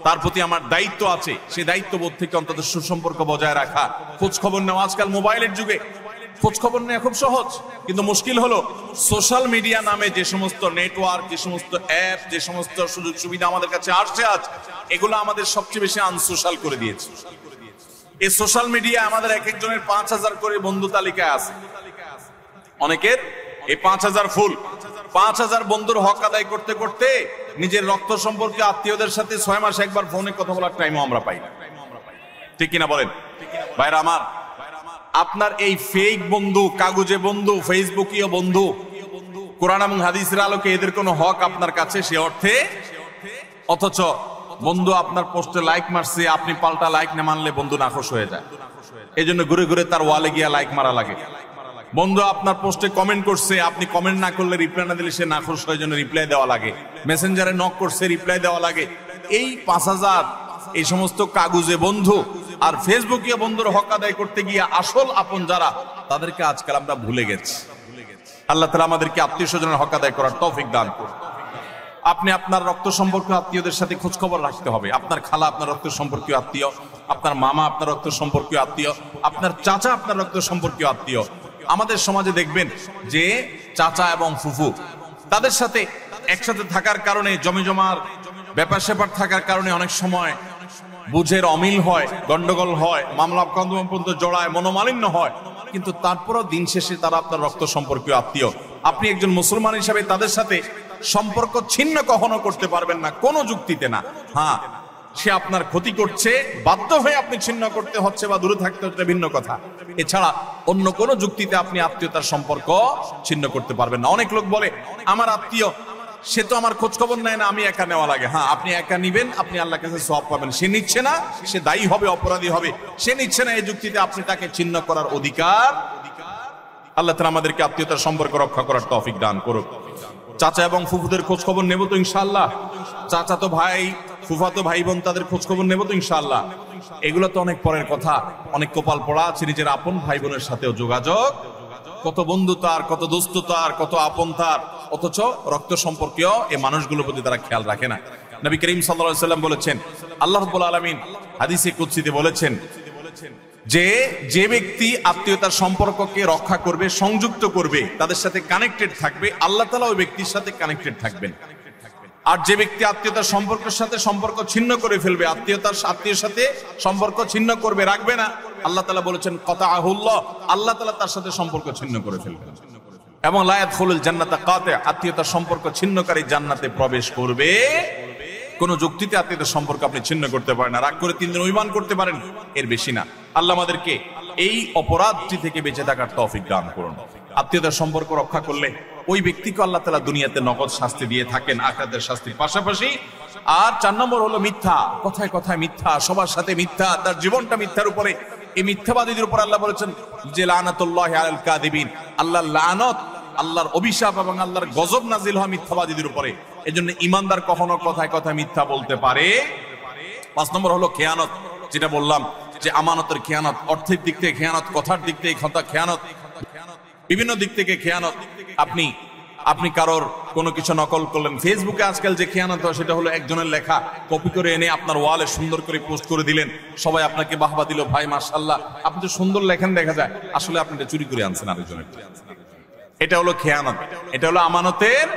তার প্রতি আমার দায়িত্ব আছে। সেই দায়িত্ববোধ থেকে অন্তত সুসম্পর্ক বজায় রাখা, খোঁজ খবর নেওয়া। আজকাল মোবাইলের যুগে খোঁজ খবর নেওয়া খুব সহজ, কিন্তু মুশকিল হলো সোশ্যাল মিডিয়া নামে যে সমস্ত নেটওয়ার্ক, যে সমস্ত অ্যাপ, যে সমস্ত সুযোগ সুবিধা আমাদের কাছে আসছে আজ, এগুলো আমাদের সবচেয়ে বেশি আনসোশ্যাল করে দিয়েছে। এই সোশ্যাল মিডিয়া আমাদের এক একজনের 5000 করে বন্ধু তালিকায় আছে। অনেকের এই 5000 ফুল। 5000 বন্ধুর হক আদায় করতে করতে নিজের রক্ত সম্পর্কে আত্মীয়দের সাথে 6 মাসে একবার ফোনে কথা বলার টাইমও আমরা পাই না। ঠিক কিনা বলেন ভাইরা আমার? আপনার এই ফেক বন্ধু, কাগজে বন্ধু, ফেসবুকীয় বন্ধু, কোরআন এবং হাদিসের আলোকে এদের কোনো হক আপনার কাছে সে অর্থে? অথচ বন্ধু আপনার পোস্টে লাইক মারছে, আপনি পাল্টা লাইক না মানলে বন্ধু নাখোশ হয়ে যায়। এই জন্য ঘুরে ঘুরে তার ওয়ালে গিয়া লাইক মারা লাগে। বন্ধু আপনার পোস্টে কমেন্ট করছে, আপনি কমেন্ট না করলে, রিপ্লাই না দিলে সে নাখোশ হয়, জন্য রিপ্লাই দেওয়া লাগে। মেসেঞ্জারে নক করছে, রিপ্লাই দেওয়া লাগে। এই 5000 এই সমস্ত কাগজে বন্ধু আর ফেসবুকে বন্ধুর হক আদায় করতে গিয়ে আসল আপন যারা, তাদেরকে আজকাল আমরা ভুলে গেছি। আল্লাহ তাআলা আমাদেরকে আত্মীয় স্বজনের হক আদায় করার তৌফিক দান করুন। আপনি আপনার রক্ত সম্পর্কীয় আত্মীয়দের সাথে খোঁজ খবর রাখতে হবে। আপনার খালা আপনার রক্ত সম্পর্কীয় আত্মীয়, আপনার মামা আপনার রক্ত সম্পর্কীয় আত্মীয়, আপনার চাচা আপনার রক্ত সম্পর্কীয় আত্মীয়। আমাদের সমাজে দেখবেন যে চাচা এবং ফুফু, তাদের সাথে একসাথে থাকার কারণে, জমি জমার ব্যাপার স্যাপার থাকার কারণে অনেক সময় বুঝের অমিল হয়, গন্ডগোল হয়, মামলা পর্যন্ত জড়ায়, মনোমালিন্য হয়, কিন্তু তারপরও দিন শেষে তারা আপনার রক্ত সম্পর্কীয় আত্মীয়। আপনি একজন মুসলমান হিসাবে তাদের সাথে সম্পর্ক ছিন্ন কখনো করতে পারবেন না, কোনো যুক্তিতে না। হ্যাঁ, সে আপনার ক্ষতি করছে, বাধ্য হয়ে আপনি ছিন্ন করতে হচ্ছে বা দূরে থাকতে হচ্ছে, ভিন্ন কথা। এছাড়া অন্য কোনো যুক্তিতে আপনি আত্মীয়তার সম্পর্ক ছিন্ন করতে পারবেন না। অনেক লোক বলে আমার আত্মীয়, সে তো আমার খোঁজ খবর নেয় না, আমি একা নেওয়া লাগে। হ্যাঁ, আপনি একা নিবেন, আপনি আল্লাহর কাছে সওয়াব পাবেন। সে নিচ্ছে না, সে দায়ী হবে, অপরাধী হবে। সে নিচ্ছে না, এই যুক্তিতে আপনি তাকে ছিন্ন করার অধিকার। আল্লাহ তাআলা আমাদেরকে আত্মীয়তার সম্পর্ক রক্ষা করার তৌফিক দান করুক। চাচা এবং ফুফুদের খোঁজ খবর নেব তো ইনশাআল্লাহ। চাচা তো ভাই, ফুফাতো ভাই বোন, তাদের খোঁজ খবর নেব তো ইনশাআল্লাহ। এগুলো তো অনেক পরের কথা। অনেক কপাল পড়া আছে নিজের আপন ভাই বোনের সাথেও যোগাযোগ, কত বন্ধু তার, কত দোস্ত তার, কত আপন তার, অথচ রক্ত সম্পর্কীয় এই মানুষগুলোর প্রতি তারা খেয়াল রাখে না। নবী করিম সাল্লাল্লাহু আলাইহি ওয়াসাল্লাম বলেছেন, আল্লাহ রাব্বুল আলামিন হাদিসে কুদসিতে বলেছেন, যে যে ব্যক্তি আত্মীয়তার সম্পর্ককে রক্ষা করবে, সংযুক্ত করবে, তাদের সাথে কানেক্টেড থাকবে, আল্লাহ তাআলা ওই ব্যক্তির সাথে কানেক্টেড থাকবেন। আর যে ব্যক্তি আত্মীয়তার সম্পর্কের সাথে সম্পর্ক ছিন্ন করে ফেলবে, আত্মীয়ের সাথে সম্পর্ক ছিন্ন করবে, রাখবে না, আল্লাহ তাআলা বলেছেন কাতাআহুল্লাহ, আল্লাহ তাআলা তার সাথে সম্পর্ক ছিন্ন করে ফেলবেন। এবং লা ইয়াদখুলুল জান্নাতা কাতি', আত্মীয়তার সম্পর্ক ছিন্নকারী জান্নাতে প্রবেশ করবে। কোন যুক্তিতে আত্মীয়তার সম্পর্ক আপনি ছিন্ন করতে পারেন না। রাগ করে 3 দিন অভিমান করতে পারেন, এর বেশি না। আল্লাহ আমাদেরকে এই অপরাধটি থেকে বেঁচে থাকার তৌফিক দান করুন। আত্মীয়তার সম্পর্ক রক্ষা করলে ওই ব্যক্তিকে আল্লাহ তাআলা দুনিয়াতে নগদ শাস্তি দিয়ে থাকেন, আখিরাতের শাস্তির পাশাপাশি। আর 4 নম্বর হলো মিথ্যা, কথায় কথায় মিথ্যা, সবার সাথে মিথ্যা, তার জীবনটা মিথ্যার উপরে। এই মিথ্যাবাদীদের উপর আল্লাহ বলেছেন যে লানাতুল্লাহি আলাল কাযিবিন, আল্লাহর লানত, আল্লাহর অভিশাপ এবং আল্লাহর গজব নাজিল হয় মিথ্যাবাদীদের উপরে। এজন্য ঈমানদার কখনো কথায় কথায় মিথ্যা বলতে পারে। 5 নম্বর হলো খেয়ানত, যেটা বললাম যে আমানতের খেয়ানত, অর্থের দিক থেকে খেয়ানত, কথার দিক থেকে খেয়ানত, বিভিন্ন দিক থেকে খেয়ানত। আপনি কারোর কোনো কিছু নকল করলেন, ফেসবুকে আজকাল যে খেয়ানত হয় সেটা হলো একজনের লেখা কপি করে এনে আপনার ওয়ালে সুন্দর করে পোস্ট করে দিলেন, সবাই আপনাকে বাহবা দিল, ভাই মাশাআল্লাহ আপনি তো সুন্দর লেখেন, দেখা যায় আসলে আপনি এটা চুরি করে আনছেন আরেকজনের। এটা হলো খেয়ানত, এটা হলো আমানতের।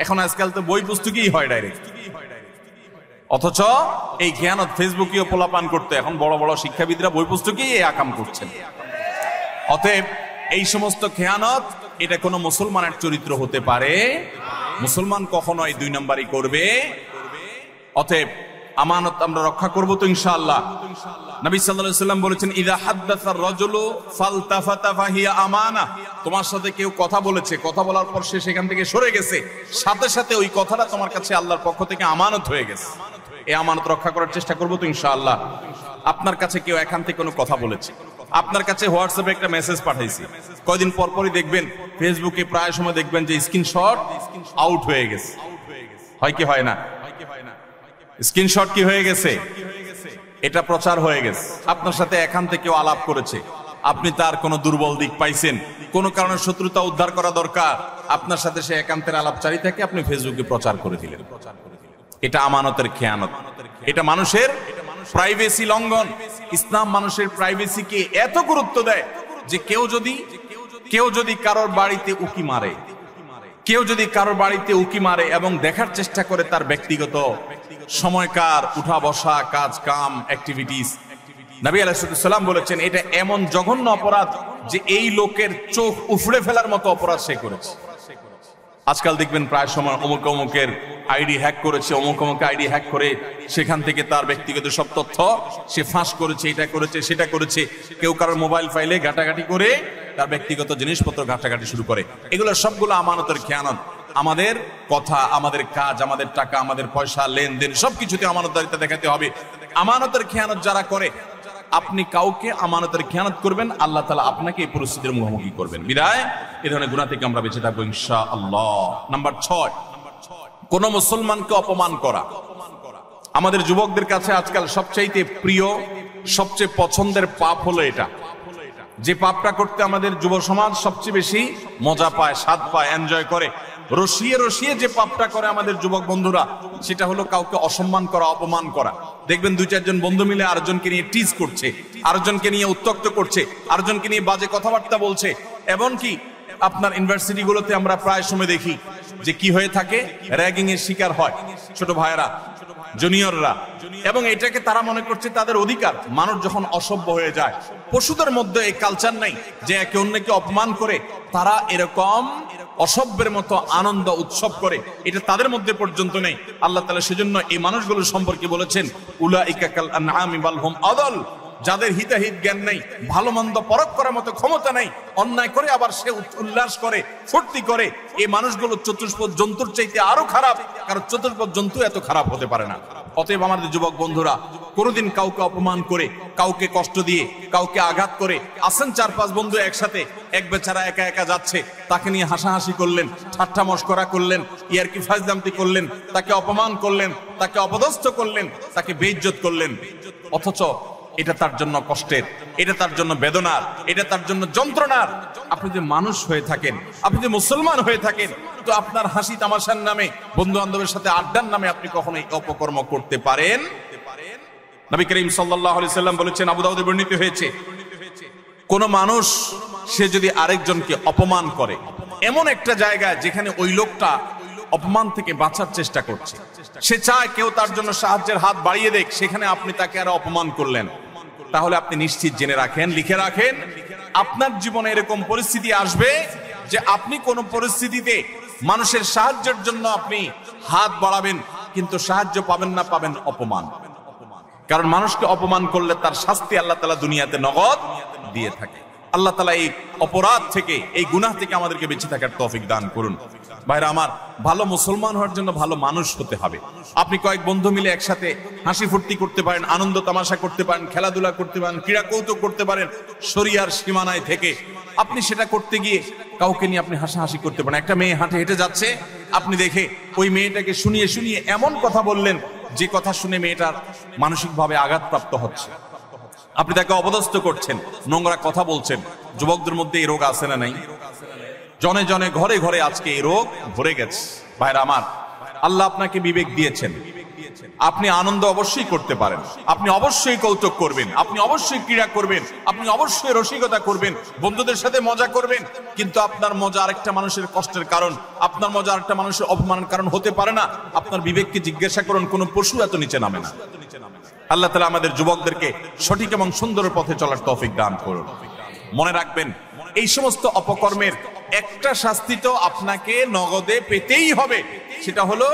এখন আজকাল তো বই পুস্তকই হয় ডাইরেক্ট, অথচ এই খেয়ানত ফেসবুকেও পোলাপান করতে এখন বড় বড় শিক্ষাবিদরা বই পুস্তকেই এই আকাম করছেন। অতএব এই সমস্ত খেয়ানত, এটা কোনো মুসলমানের চরিত্র হতে পারে? মুসলমান কখনো এই 2 নম্বরই করবে। অতএব আমানত আমরা রক্ষা করব তো ইনশাআল্লাহ। নবী সাল্লাল্লাহু আলাইহি ওয়াসাল্লাম বলেছেন ইযা হাদ্দাসা আর-রাজুলু ফালতাফাতা ফাহিয়া আমানা, তোমার সাথে কেউ কথা বলেছে, কথা বলার পর সে সেখান থেকে সরে গেছে, সাথে সাথে ওই কথাটা তোমার কাছে আল্লাহর পক্ষ থেকে আমানত হয়ে গেছে। এই আমানত রক্ষা করার চেষ্টা করব তো ইনশাআল্লাহ। আপনার কাছে কেউ এখান থেকে কোনো কথা বলেছে, আপনার কাছে হোয়াটসঅ্যাপে একটা মেসেজ পাঠাইছে, কয়দিন পর পরই দেখবেন ফেসবুকে প্রায় সময় দেখবেন যে স্ক্রিনশট আউট হয়ে গেছে, হয় কি হয় না? স্ক্রিনশট কি হয়ে গেছে? এটা প্রচার হয়ে গেছে। আপনার সাথে এখান থেকে আলাপ করেছে, আপনি তার কোনো দুর্বল দিক পাইছেন, কোনো কারণে শত্রুতা উদ্ধার করা দরকার, আপনার সাথে সে একান্তের আলাপচারী থেকে আপনি ফেসবুকে প্রচার করে দিলেন। এটা আমানতের খেয়ানত, এটা মানুষের প্রাইভেসি লঙ্ঘন। ইসলাম মানুষের প্রাইভেসিকে এত গুরুত্ব দেয় যে কেউ যদি কারোর বাড়িতে উকি মারে, এবং দেখার চেষ্টা করে তার ব্যক্তিগত সময়কার উঠা বসা, কাজ কাম, অ্যাক্টিভিটিস, নবী আলাইহিস সালাম বলেছেন এটা এমন জঘন্য অপরাধ যে এই লোকের চোখ উফড়ে ফেলার মতো অপরাধ সে করেছে। আজকাল দেখবেন প্রায় সময় অমুকের আইডি হ্যাক করেছে, অমুক আইডি হ্যাক করে সেখান থেকে তার ব্যক্তিগত সব তথ্য সে ফাঁস করেছে, এটা করেছে সেটা করেছে। কেউ কারোর মোবাইল ফাইলে ঘাটাঘাটি করে তার ব্যক্তিগত জিনিসপত্র ঘাটাঘাটি শুরু করে। এগুলো সবগুলো আমানতের খেয়ানত। আমাদের কথা, আমাদের কাজ, আমাদের টাকা, আমাদের পয়সা, লেনদেন সবকিছুতে আমানতদারিতা দেখাতে হবে। আমানতের খেয়ানত যারা করে, আপনি কাউকে আমানতের খেয়ানত করবেন, আল্লাহ তাআলা আপনাকে এই পরিস্থিতির মুখোমুখি করবেন। বিদায় এই ধরনের গুনাহ থেকে আমরা বেঁচে থাকবো ইনশাআল্লাহ। নাম্বার 6, কোন মুসলমানকে অপমান করা। আমাদের যুবকদের কাছে আজকাল সবচাইতে প্রিয়, সবচেয়ে পছন্দের পাপ হলো এটা, যে পাপটা করতে আমাদের যুব সমাজ সবচেয়ে বেশি মজা পায়, স্বাদ পায়, এনজয় করে। রসিয়ে রসিয়ে যে পাপটা করে আমাদের যুবক বন্ধুরা, সেটা হলো কাউকে অসম্মান করা, অপমান করা। দেখবেন 2-4 জন বন্ধু মিলে আরেকজনকে নিয়ে টিজ করছে, আরেকজনকে নিয়ে উত্ত্যক্ত করছে, আরেকজনকে নিয়ে বাজে কথাবার্তা বলছে। এমনকি আপনার ইউনিভার্সিটি গুলোতে আমরা প্রায় সময় দেখি যে কি হয়ে থাকে, র্যাগিং এর শিকার হয় ছোট ভাইয়েরা, জুনিয়ররা, এবং এটাকে তারা মনে করছে তাদের অধিকার। মানুষ যখন অসভ্য হয়ে যায়, পশুদের মধ্যে এই কালচার নাই যে একে অন্যকে অপমান করে তারা এরকম অসভ্যের মতো আনন্দ উৎসব করে, এটা তাদের মধ্যে পর্যন্ত নেই। আল্লাহ তাআলা সেজন্য এই মানুষগুলো সম্পর্কে বলেছেন উলাইকা কাল আনআমি বাল হুম আদাল, যাদের হিতাহিত জ্ঞান নেই, ভালো মন্দ পরখ করার মতো ক্ষমতা নেই, অন্যায় করে আবার সে উল্লাস করে, ফুর্তি করে, এই মানুষগুলো চতুষ্পদ জন্তুর চাইতে আরো খারাপ, কারণ চতুষ্পদ জন্তু এত খারাপ হতে পারে না। অতএব আমাদের যুবক বন্ধুরা, কোনোদিন কাউকে অপমান করে, কাউকে কষ্ট দিয়ে, কাউকে আঘাত করে, আসেন 4-5 বন্ধু একসাথে, এক বেচারা একা একা যাচ্ছে, তাকে নিয়ে হাসাহাসি করলেন, ঠাট্টা মশকরা করলেন, ইয়ারকি ফাজলামতি করলেন, তাকে অপমান করলেন, তাকে অপদস্থ করলেন, তাকে বেইজ্জত করলেন, অথচ এটা তার জন্য কষ্টের, এটা তার জন্য বেদনার, এটা তার জন্য যন্ত্রণার। আপনি যে মানুষ হয়ে থাকেন, আপনি যে মুসলমান হয়ে থাকেন, তো আপনার হাসি তামাশার নামে, বন্ধু বান্ধবের সাথে আড্ডার নামে আপনি কখনো এই অপকর্ম করতে পারেন? নবী করিম সাল্লাল্লাহু আলাইহি সাল্লাম বলেছেন, আবু দাউদে বর্ণিত হয়েছে, কোন মানুষ সে যদি আরেকজনকে অপমান করে এমন একটা জায়গায় যেখানে ওই লোকটা অপমান থেকে বাঁচার চেষ্টা করছে, সে চায় কেউ তার জন্য সাহায্যের হাত বাড়িয়ে দেখ, সেখানে আপনি তাকে আরো অপমান করলেন, তাহলে আপনি নিশ্চিত জেনে রাখেন, লিখে রাখেন, আপনার জীবনে এরকম পরিস্থিতি আসবে যে আপনি কোন পরিস্থিতিতে মানুষের সাহায্যের জন্য আপনি হাত বাড়াবেন, কিন্তু সাহায্য পাবেন না, পাবেন অপমান। কারণ মানুষকে অপমান করলে তার শাস্তি আল্লাহ তাআলা দুনিয়াতে নগদ দিয়ে থাকে। আল্লাহ তাআলা এই অপরাধ থেকে, এই গুনাহ থেকে আমাদেরকে বেঁচে থাকার তৌফিক দান করুন। ভাইরা আমার, ভালো মুসলমান হওয়ার জন্য ভালো মানুষ হতে হবে। আপনি কয়েক বন্ধু মিলে একসাথে হাসি ফুর্তি করতে পারেন, আনন্দ তামাশা করতে পারেন, খেলাধুলা করতে পারেন, ক্রীড়া কৌতুক করতে পারেন, শরিয়ার সীমানায় থেকে আপনি সেটা করতে গিয়ে কাউকে নিয়ে আপনি হাসাহাসি করতে পারেন। একটা মেয়ে হাঁটে হেঁটে যাচ্ছে, আপনি দেখে ওই মেয়েটাকে শুনিয়ে শুনিয়ে এমন কথা বললেন যে কথা শুনে মেয়েটার মানসিকভাবে আঘাতপ্রাপ্ত হচ্ছে, আপনি তাকে অপদস্থ করছেন, নোংরা কথা বলছেন। যুবকদের মধ্যে এই রোগ আছে না নাই? জনে জনে ঘরে ঘরে আজকে এই রোগ ভরে গেছে। ভাইরা আমার, আল্লাহ আপনাকে বিবেক দিয়েছেন, আপনি আনন্দ অবশ্যই করতে পারেন, আপনি অবশ্যই কৌতুক করবেন, আপনি অবশ্যই ক্রীড়া করবেন, আপনি অবশ্যই রসিকতা করবেন, বন্ধুদের সাথে মজা করবেন, কিন্তু আপনার মজা আরেকটা মানুষের কষ্টের কারণ, আপনার মজা আরেকটা মানুষের অপমানের কারণ হতে পারে না। আপনার বিবেককে জিজ্ঞাসা করুন, কোন পশু এত নিচে নামে না। আল্লাহ তাআলা আমাদের যুবকদেরকে সঠিক এবং সুন্দর পথে চলার তৌফিক দান করুন। মনে রাখবেন, এই সমস্ত অপকর্মের একটা শাস্তি তো আপনাকে নগদে পেতেই হবে, সেটা হলো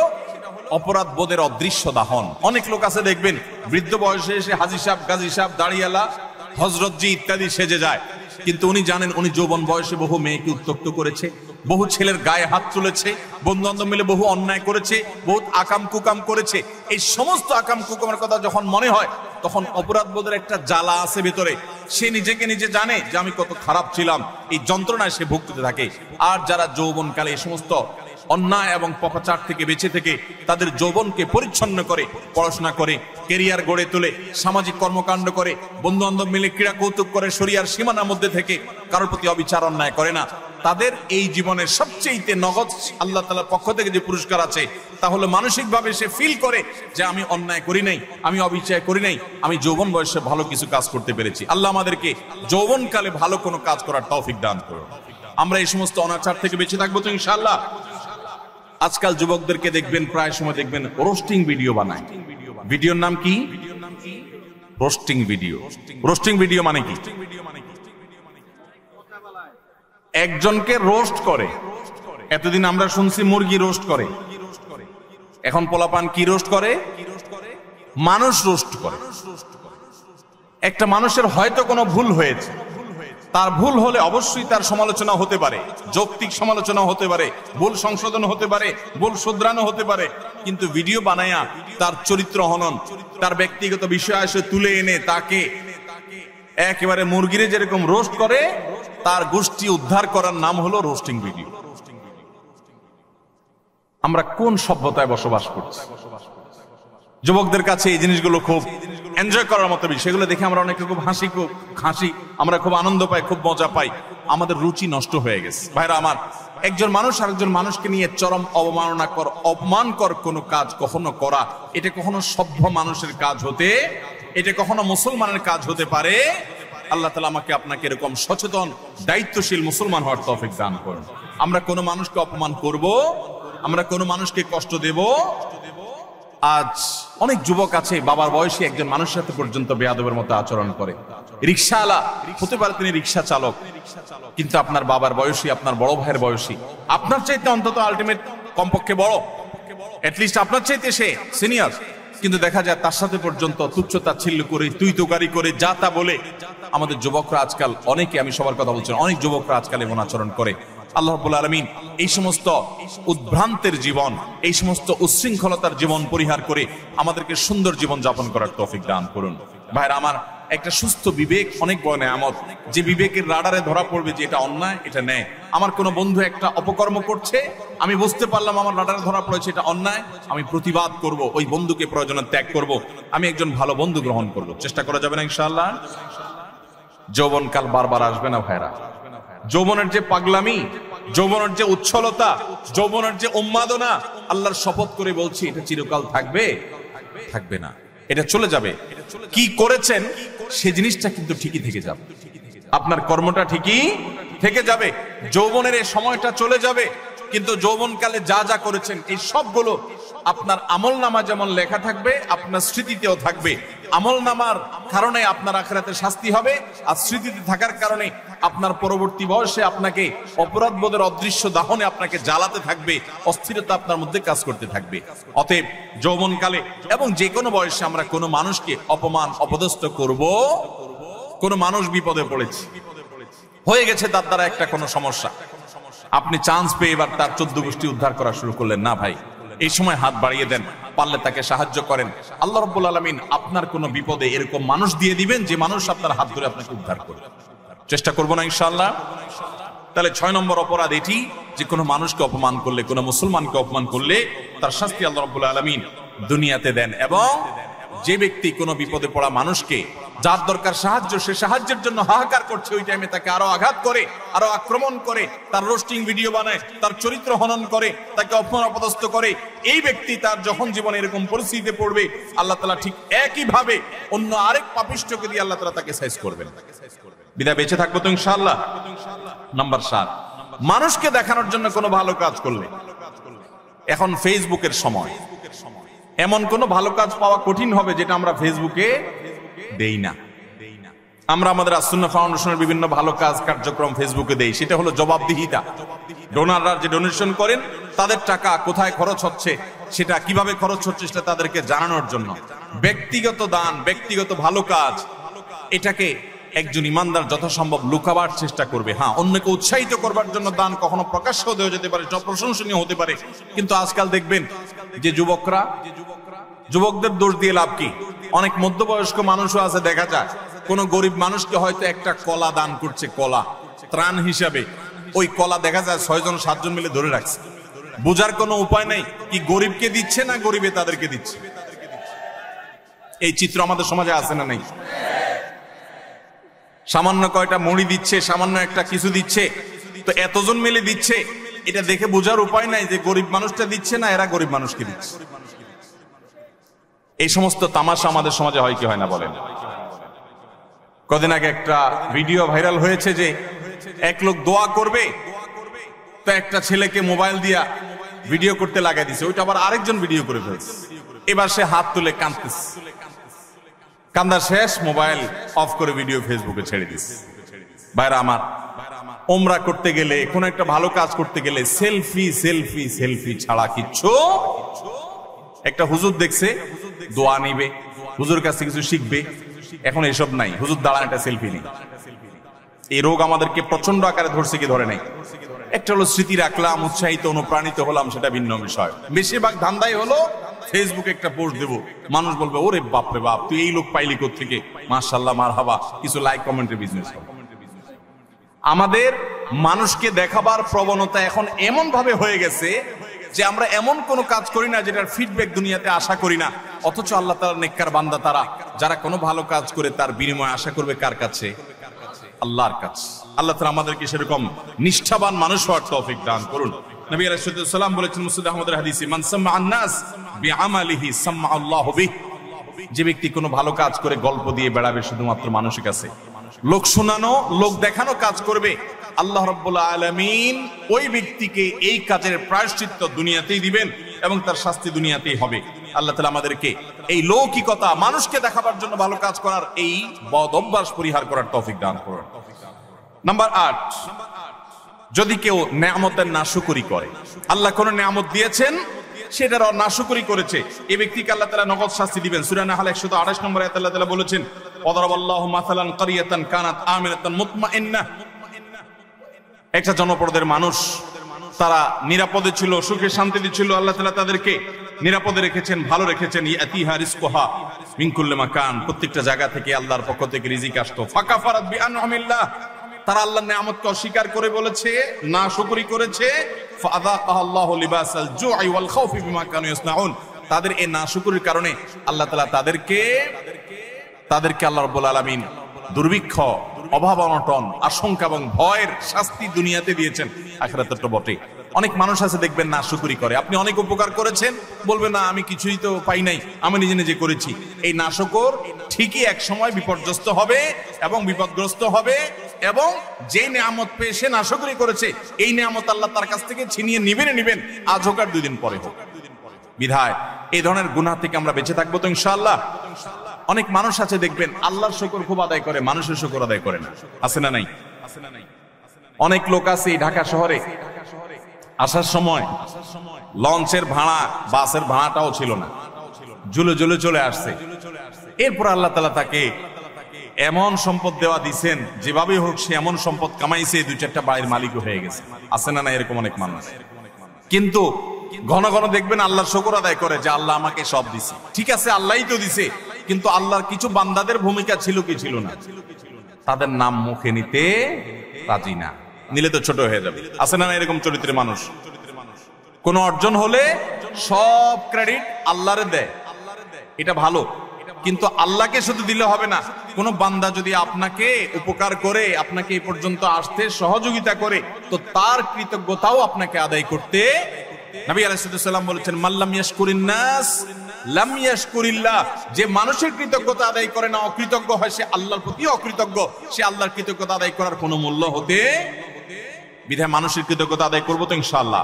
অপরাধ বোধের অদৃশ্য দাহন। অনেক লোক আছে দেখবেন, বৃদ্ধ বয়সে এসে হাজী সাহেব, গাজী সাহেব, দাড়িওয়ালা, হযরতজি ইত্যাদি সেজে যায়, কিন্তু উনি জানেন উনি যৌবন বয়সে বহু মেয়েকে উত্ত্যক্ত করেছে, বহু ছেলের গায়ে হাত তুলেছে, বন্ধু বান্ধব মিলে বহু অন্যায় করেছে, বহুত আকাম কুকাম করেছে। এই সমস্ত আকাম কুকামের কথা যখন মনে হয়, তখন অপরাধ বোধের একটা জ্বালা আছে ভেতরে, সে নিজেকে নিজে জানে যে আমি কত খারাপ ছিলাম, এই যন্ত্রণায় সে ভুগতে থাকে। আর যারা যৌবনকালে এই সমস্ত অন্যায় এবং পাপাচার থেকে বেঁচে থেকে তাদের যৌবনকে পরিচ্ছন্ন করে, পড়াশোনা করে, কেরিয়ার গড়ে তোলে, সামাজিক কর্মকাণ্ড করে, বন্ধু বান্ধব মিলে ক্রীড়া কৌতুক করে, শরিয়ার সীমানার মধ্যে থেকে কারোর প্রতি অবিচার অন্যায় করে না, তাদের এই জীবনের সবচেয়ে নগদ আল্লাহ তাআলার পক্ষ থেকে যে পুরস্কার আছে, তা হলো মানসিকভাবে সে ফিল করে যে আমি অন্যায় করি নাই, আমি অবিচার করি নাই, আমি যৌবন বয়সে ভালো কিছু কাজ করতে পেরেছি। আল্লাহ আমাদেরকে যৌবনকালে ভালো কোনো কাজ করার তৌফিক দান করুন। আমরা এই সমস্ত অনাচার থেকে বেঁচে থাকবো তো ইনশাআল্লাহ। আজকাল যুবকদেরকে দেখবেন, প্রায় সময় দেখবেন রোস্টিং ভিডিও বানায়। ভিডিওর নাম কি? Roasting video. রোস্টিং ভিডিও মানে কি? একজনকে রোস্ট করে। এতদিন আমরা শুনছি মুরগি রোস্ট করে, এখন পোলাপান কি রোস্ট করে? মানুষ রোস্ট করে। একটা মানুষের হয়তো কোনো ভুল হয়েছে, তার ভুল হলে অবশ্যই তার সমালোচনা হতে পারে, যৌক্তিক সমালোচনা হতে পারে, ভুল সংশোধন হতে পারে, ভুল শুধরানো হতে পারে, কিন্তু ভিডিও বানায়া তার চরিত্র হনন, তার ব্যক্তিগত বিষয় এসে তুলে এনে তাকে একেবারে মুরগিরে যেরকম রোস্ট করে, তার গোষ্ঠী উদ্ধার করার নাম হলো রোস্টিং ভিডিও। আমরা কোন সভ্যতায় বসবাস করছি? যুবকদের কাছে এই জিনিসগুলো খুব এনজয় করার মতো বিষয়, সেগুলো দেখে আমরা অনেকে খুব হাসি, আমরা খুব আনন্দ পাই, খুব মজা পাই। আমাদের রুচি নষ্ট হয়ে গেছে। ভাইরা আমার, একজন মানুষ আরেকজন মানুষকে নিয়ে চরম অপমানকর কোনো কাজ কখনো করা, এটা কখনো সভ্য মানুষের কাজ এটা কখনো মুসলমানের কাজ হতে পারে? আল্লাহ তাআলা আমাকে আপনাকে এরকম সচেতন দায়িত্বশীল মুসলমান হওয়ার তৌফিক দান করুন। আমরা কোনো মানুষকে অপমান করব, আমরা কোনো মানুষকে কষ্ট দেব? আজ অনেক যুবক আছে বাবার বয়সী একজন মানুষের সাথে পর্যন্ত বেয়াদবের মতো আচরণ করে। রিকশাওয়ালা হতে পারে, তিনি রিকশা চালক, কিন্তু আপনার বাবার বয়সী, আপনার বড় ভাইয়ের বয়সী, আপনার চাইতে অন্তত আলটিমেট কমপক্ষে বড়, এটলিস্ট আপনার চাইতে সে সিনিয়র, কিন্তু দেখা যায় তার সাথে পর্যন্ত তুচ্ছ-তাচ্ছিল্য করে, তুই তোকারি করে, যা তা বলে আমাদের যুবকরা আজকাল, অনেকে, আমি সবার কথা বলছি, অনেক যুবকরা আজকাল এমন আচরণ করে। আল্লাহ রাব্বুল আলামিন এই সমস্ত উদ্ভ্রান্তের জীবন, এই সমস্ত উচ্ছৃঙ্খলতার জীবন পরিহার করে আমাদেরকে সুন্দর জীবন যাপন করার তৌফিক দান করুন। ভাইরা আমার, একটা সুস্থ বিবেক অনেক বড় নেয়ামত, যে বিবেকের রাডারে ধরা পড়বে যে এটা অন্যায়, এটা ন্যায়। আমার কোনো বন্ধু একটা অপকর্ম করছে, আমি বুঝতে পারলাম আমার রাডারে ধরা পড়েছে এটা অন্যায়, আমি প্রতিবাদ করব, ওই বন্ধুকে প্রয়োজনে ত্যাগ করব, আমি একজন ভালো বন্ধু গ্রহণ করব। চেষ্টা করা যাবে না ইনশাআল্লাহ? যৌবনকাল বারবার আসবে না ভাইরা। যৌবনের যে পাগলামি, যৌবনের যে উচ্ছলতা, যৌবনের যে উন্মাদনা, আল্লাহর শপথ করে বলছি এটা চিরকাল থাকবে না। এটা চলে যাবে। কি করেছেন সে জিনিসটা কিন্তু ঠিকই থেকে যাবে, আপনার কর্মটা ঠিকই থেকে যাবে। যৌবনের এই সময়টা চলে যাবে, কিন্তু যৌবনকালে যা যা করেছেন এই সবগুলো আপনার আমলনামা যেমন লেখা থাকবে, আপনার স্মৃতিতেও থাকবে। আমলনামার কারণে আপনার আখিরাতে শাস্তি হবে, আর স্মৃতিতে থাকার কারণে আপনার পরবর্তী বয়সে আপনাকে অপরাধবোধের অদৃশ্য দাহনে আপনাকে জ্বালাতে থাকবে, অস্থিরতা আপনার মধ্যে কাজ করতে থাকবে। অতএব যৌবনকালে এবং যে কোনো বয়সে আমরা কোনো মানুষকে অপমান অপদস্থ করব, কোনো মানুষ বিপদে পড়েছে, হয়ে গেছে তার দ্বারা একটা কোনো সমস্যা, আপনি চান্স পেয়ে এবার তার 14 গোষ্ঠী উদ্ধার করা শুরু করলেন না ভাই, এই সময় হাত বাড়িয়ে দেন, পারলে তাকে সাহায্য করেন। আল্লাহ রাব্বুল আলামিন আপনার কোনো বিপদে এরকম মানুষ দিয়ে দিবেন যে মানুষ আপনার হাত ধরে আপনাকে উদ্ধার করবে। চেষ্টা করবো না ইনশাআল্লাহ? তাহলে 6 নম্বর অপরাধ এটি যে কোনো মানুষকে অপমান করলে, কোনো মুসলমানকে অপমান করলে তার শাস্তি আল্লাহ রাব্বুল আলামিন দুনিয়াতে দেন। এবং যে ব্যক্তি কোনো বিপদে পড়া মানুষকে, যার দরকার সাহায্য, সে সাহায্যের জন্য হাহাকার করছে, ওই টাইমে তাকে আরো আঘাত করে, আরো আক্রমণ করে, তার রোস্টিং ভিডিও বানায়, তার চরিত্র হনন করে, তাকে অপমান অপদস্থ করে, এই ব্যক্তি তার যখন জীবনে এরকম পরিস্থিতিতে পড়বে, আল্লাহ তাআলা ঠিক একই ভাবে অন্য আরেক পাপিষ্ঠকে দিয়ে আল্লাহ তাআলা তাকে সাইজ করবেন। বিদায় বেঁচে থাকবো তো ইনশাআল্লাহ। নাম্বার 7, মানুষকে দেখানোর জন্য কোনো ভালো কাজ করলে, এখন ফেসবুকের সময়, এমন কোনো ভালো কাজ পাওয়া কঠিন হবে যেটা আমরা ফেসবুকে দেই না। আমরা আমাদের আস-সুন্নাহ ফাউন্ডেশনের বিভিন্ন ভালো কাজ কার্যক্রম ফেসবুকে দেই, সেটা হলো জবাবদিহিতা। ডোনাররা যে ডোনেশন করেন তাদের টাকা কোথায় খরচ হচ্ছে, সেটা কিভাবে খরচ হচ্ছে, সেটা তাদেরকে জানানোর জন্য। ব্যক্তিগত দান, ব্যক্তিগত ভালো কাজ, এটাকে একজন ইমানদার যথাসম্ভব লুকাবার চেষ্টা করবে। হ্যাঁ, অন্যকে উৎসাহিত করবার জন্য দান কখনো প্রকাশ্য হয়ে যেতে পারে, সব প্রশংসনীয় হতে পারে, কিন্তু আজকাল দেখবেন যে যুবকদের দোষ দিয়ে লাভ কি? অনেক মধ্যবয়স্ক মানুষও আছে, দেখা যায় কোন গরিব মানুষকে হয়তো একটা কলা দান করছে, কলা ত্রাণ হিসাবে, ওই কলা দেখা যায় 6 জন 7 জন মিলে ধরে রাখছে। বোঝার কোনো উপায় নেই কি গরিবকে দিচ্ছে না গরিবে তাদেরকে দিচ্ছে। এই চিত্র আমাদের সমাজে আছে না নেই? সামান্য কয়টা মুড়ি দিচ্ছে, সামান্য একটা কিছু দিচ্ছে, তো এতজন মিলে দিচ্ছে, এটা দেখে বোঝার উপায় নাই যে গরিব মানুষটা দিচ্ছে না এরা গরিব মানুষকে দিচ্ছে। এই সমস্ত তামাশা আমাদের সমাজে হয় কি হয় না বলেন? কদিন আগে একটা ভিডিও ভাইরাল হয়েছে যে এক লোক দোয়া করবে, তো একটা ছেলেকে মোবাইল দিয়া ভিডিও করতে লাগাই দিছে, ওইটা আবার আরেকজন ভিডিও করে ফেলছে। এবার সে হাত তুলে কাঁদতেছে, কান্দা শেষ, মোবাইল অফ করে ভিডিও ফেসবুকে ছেড়ে দিছে। ভাইরা আমার, ওমরা করতে গেলে, কোন একটা ভালো কাজ করতে গেলে সেলফি সেলফি সেলফি ছাড়া কিচ্ছু। একটা হুজুর দেখছে দোয়া নিবে, হুজুর কাছে কিছু শিখবে, এখন এসব নাই, হুজুর দাঁড়ান একটা সেলফি নেই। এই রোগ আমাদেরকে প্রচন্ড আকারে ধরছে কি ধরে নাই? একটা হলো স্মৃতি রাখলাম, উৎসাহিত অনুপ্রাণিত হলাম, সেটা ভিন্ন বিষয়। বেশিরভাগ ধান্দাই হলো ফেসবুকে একটা পোস্ট দেবো, মানুষ বলবে ওরে বাপ রে বাপ, তুই এই লোক পাইলি কোত্থেকে, মাশাআল্লাহ মারহাবা, কিছু লাইক কমেন্টের বিজনেস হবে। আমাদের মানুষকে দেখাবার প্রবণতা এখন এমন ভাবে হয়ে গেছে যে আমরা এমন কোন কাজ করি না যেটার ফিডব্যাক দুনিয়াতে আশা করি না, অথচ আল্লাহ তাআলার নেককার বান্দা তারা যারা কোনো ভালো কাজ করে তার বিনিময় আশা করবে কার কাছে? আল্লাহর কাছে। আল্লাহ তাআলা আমাদেরকে সেরকম নিষ্ঠাবান মানুষ হওয়ার তৌফিক দান করুন। নবী আলাইহিস সালাম বলেছেন মুসনাদ আহমদের হাদিসে, মান সাম্মা আন-নাস বিআমালিহি সাম্মা আল্লাহু বিহি। যে ব্যক্তি কোনো ভালো কাজ করে গল্প দিয়ে বেড়াবে শুধুমাত্র মানুষের কাছে, লোক শোনানো, লোক দেখানো কাজ করবে, আল্লাহ রাব্বুল আলামিন ওই ব্যক্তিকে এই কাজের প্রায়শ্চিত্ত দুনিয়াতেই দিবেন এবং তার শাস্তি দুনিয়াতেই হবে। আল্লাহ তাআলা আমাদেরকে এই লৌকিকতা, মানুষকে দেখাবার জন্য ভালো কাজ করার এই বদ অভ্যাস পরিহার করার তৌফিক দান করুন। নাম্বার 8, যদি কেউ নেয়ামতের নাশুকরি করে, আল্লাহ কোন নেয়ামত দিয়েছেন সেটার নাশুকরি করেছে, এই ব্যক্তিকে আল্লাহ তাআলা নগদ শাস্তি দিবেন। সূরা নাহল 128 নম্বর আয়াতে আল্লাহ তাআলা বলেছেন, ওয়াদারাবাল্লাহু মাসালান কারিয়াতান কানাত আমিনাতান মুতমাইন্নাহ। একটা জনপদের মানুষ, তারা নিরাপদে ছিল, সুখে শান্তিতে ছিল, আল্লাহ তাআলা তাদেরকে নিরাপদে রেখেছেন, ভালো রেখেছেন। ইয়াতিহা রিজকুহা মিন কুল্লি মাকান, প্রত্যেকটা জায়গা থেকে আল্লাহর পক্ষ থেকে রিজিক আসতো। ফাকাফারাত বিআনআমিল্লাহ, তারা আল্লাহর নিয়ামতকে অস্বীকার করে বলেছে, না শুকরি করেছে। ফাযাকাল্লাহু লিবাসাল জুই ওয়াল খাউফি বিমা কানু ইয়াসনাউন, তাদের এই নাশুকরির কারণে আল্লাহ তাআলা তাদেরকে আল্লাহ রাব্বুল আলামিন দুর্ভিক্ষ, অভাব অনটন, আশঙ্কা এবং ভয়ের শাস্তি দুনিয়াতে দিয়েছেন, আখিরাতে তো বটে। অনেক মানুষ আছে দেখবেন নাশুকরি করে। আপনি অনেক উপকার করেছেন, বলবেন না আমি কিছুই তো পাই নাই, আমি নিজে নিজে করেছি। এই নাশকর ঠিকই এক সময় বিপর্যস্ত হবে এবং বিপদগ্রস্ত হবে, এবং যে নিয়ামত পেয়ে সে নাশকরি করেছে এই নিয়ামত আল্লাহ তার কাছ থেকে ছিনিয়ে নিবেন, আজ হোক আর 2 দিন পরে হোক। বিধায় এই ধরনের গুনাহ থেকে আমরা বেঁচে থাকবো তো ইনশাআল্লাহ। অনেক মানুষ আছে দেখবেন আল্লাহর শুকর খুব আদায় করে, মানুষের শুকর আদায় করে না। আছে না নাই? অনেক লোক আছে ঢাকা শহরে আসার সময় লঞ্চের ভাড়া, বাসের ভাড়াটাও ছিল না, ঝুলে ঝুলে চলে আসছে। এরপর আল্লাহ তাআলা তাকে এমন সম্পদ দেওয়া দিছেন, যেভাবে হোক সে এমন সম্পদ কামাইছে, 2-4টা বাড়ির মালিকও হয়ে গেছে। আছে না না এরকম অনেক মানুষ? কিন্তু ঘন ঘন দেখবেন আল্লাহর শুকর আদায় করে যে আল্লাহ আমাকে সব দিছে। ঠিক আছে, আল্লাহই তো দিছে, কিন্তু আল্লাহর কিছু বান্দাদের ভূমিকা ছিল কি ছিল না? তাদের নাম মুখে নিতে রাজি না, নিলে তো ছোট হয়ে যাবে। আছে না এরকম চরিত্রের মানুষ? কোন অর্জন হলে সব ক্রেডিট আল্লাহরে দেয়, এটা ভালো, কিন্তু আল্লাহকে শুধু দিলে হবে না। কোন বান্দা যদি আপনাকে উপকার করে, আপনাকে এই পর্যন্ত আসতে সহযোগিতা করে, তো তার কৃতজ্ঞতাও আপনাকে আদায় করতে। নবী আলাইহিস সালাম বলেছেন, মাল্লাম ইয়াশকুরিন নাস লাম ইয়াশকুরিল্লাহ। যে মানুষের কৃতজ্ঞতা আদায় করে না, অকৃতজ্ঞ হয়, সে আল্লাহর প্রতি অকৃতজ্ঞ। সে আল্লাহর কৃতজ্ঞতা আদায় করার কোনো মূল্য হতে। বিধায় মানুষের কৃতজ্ঞতা আদায় করবো তো ইনশাআল্লাহ।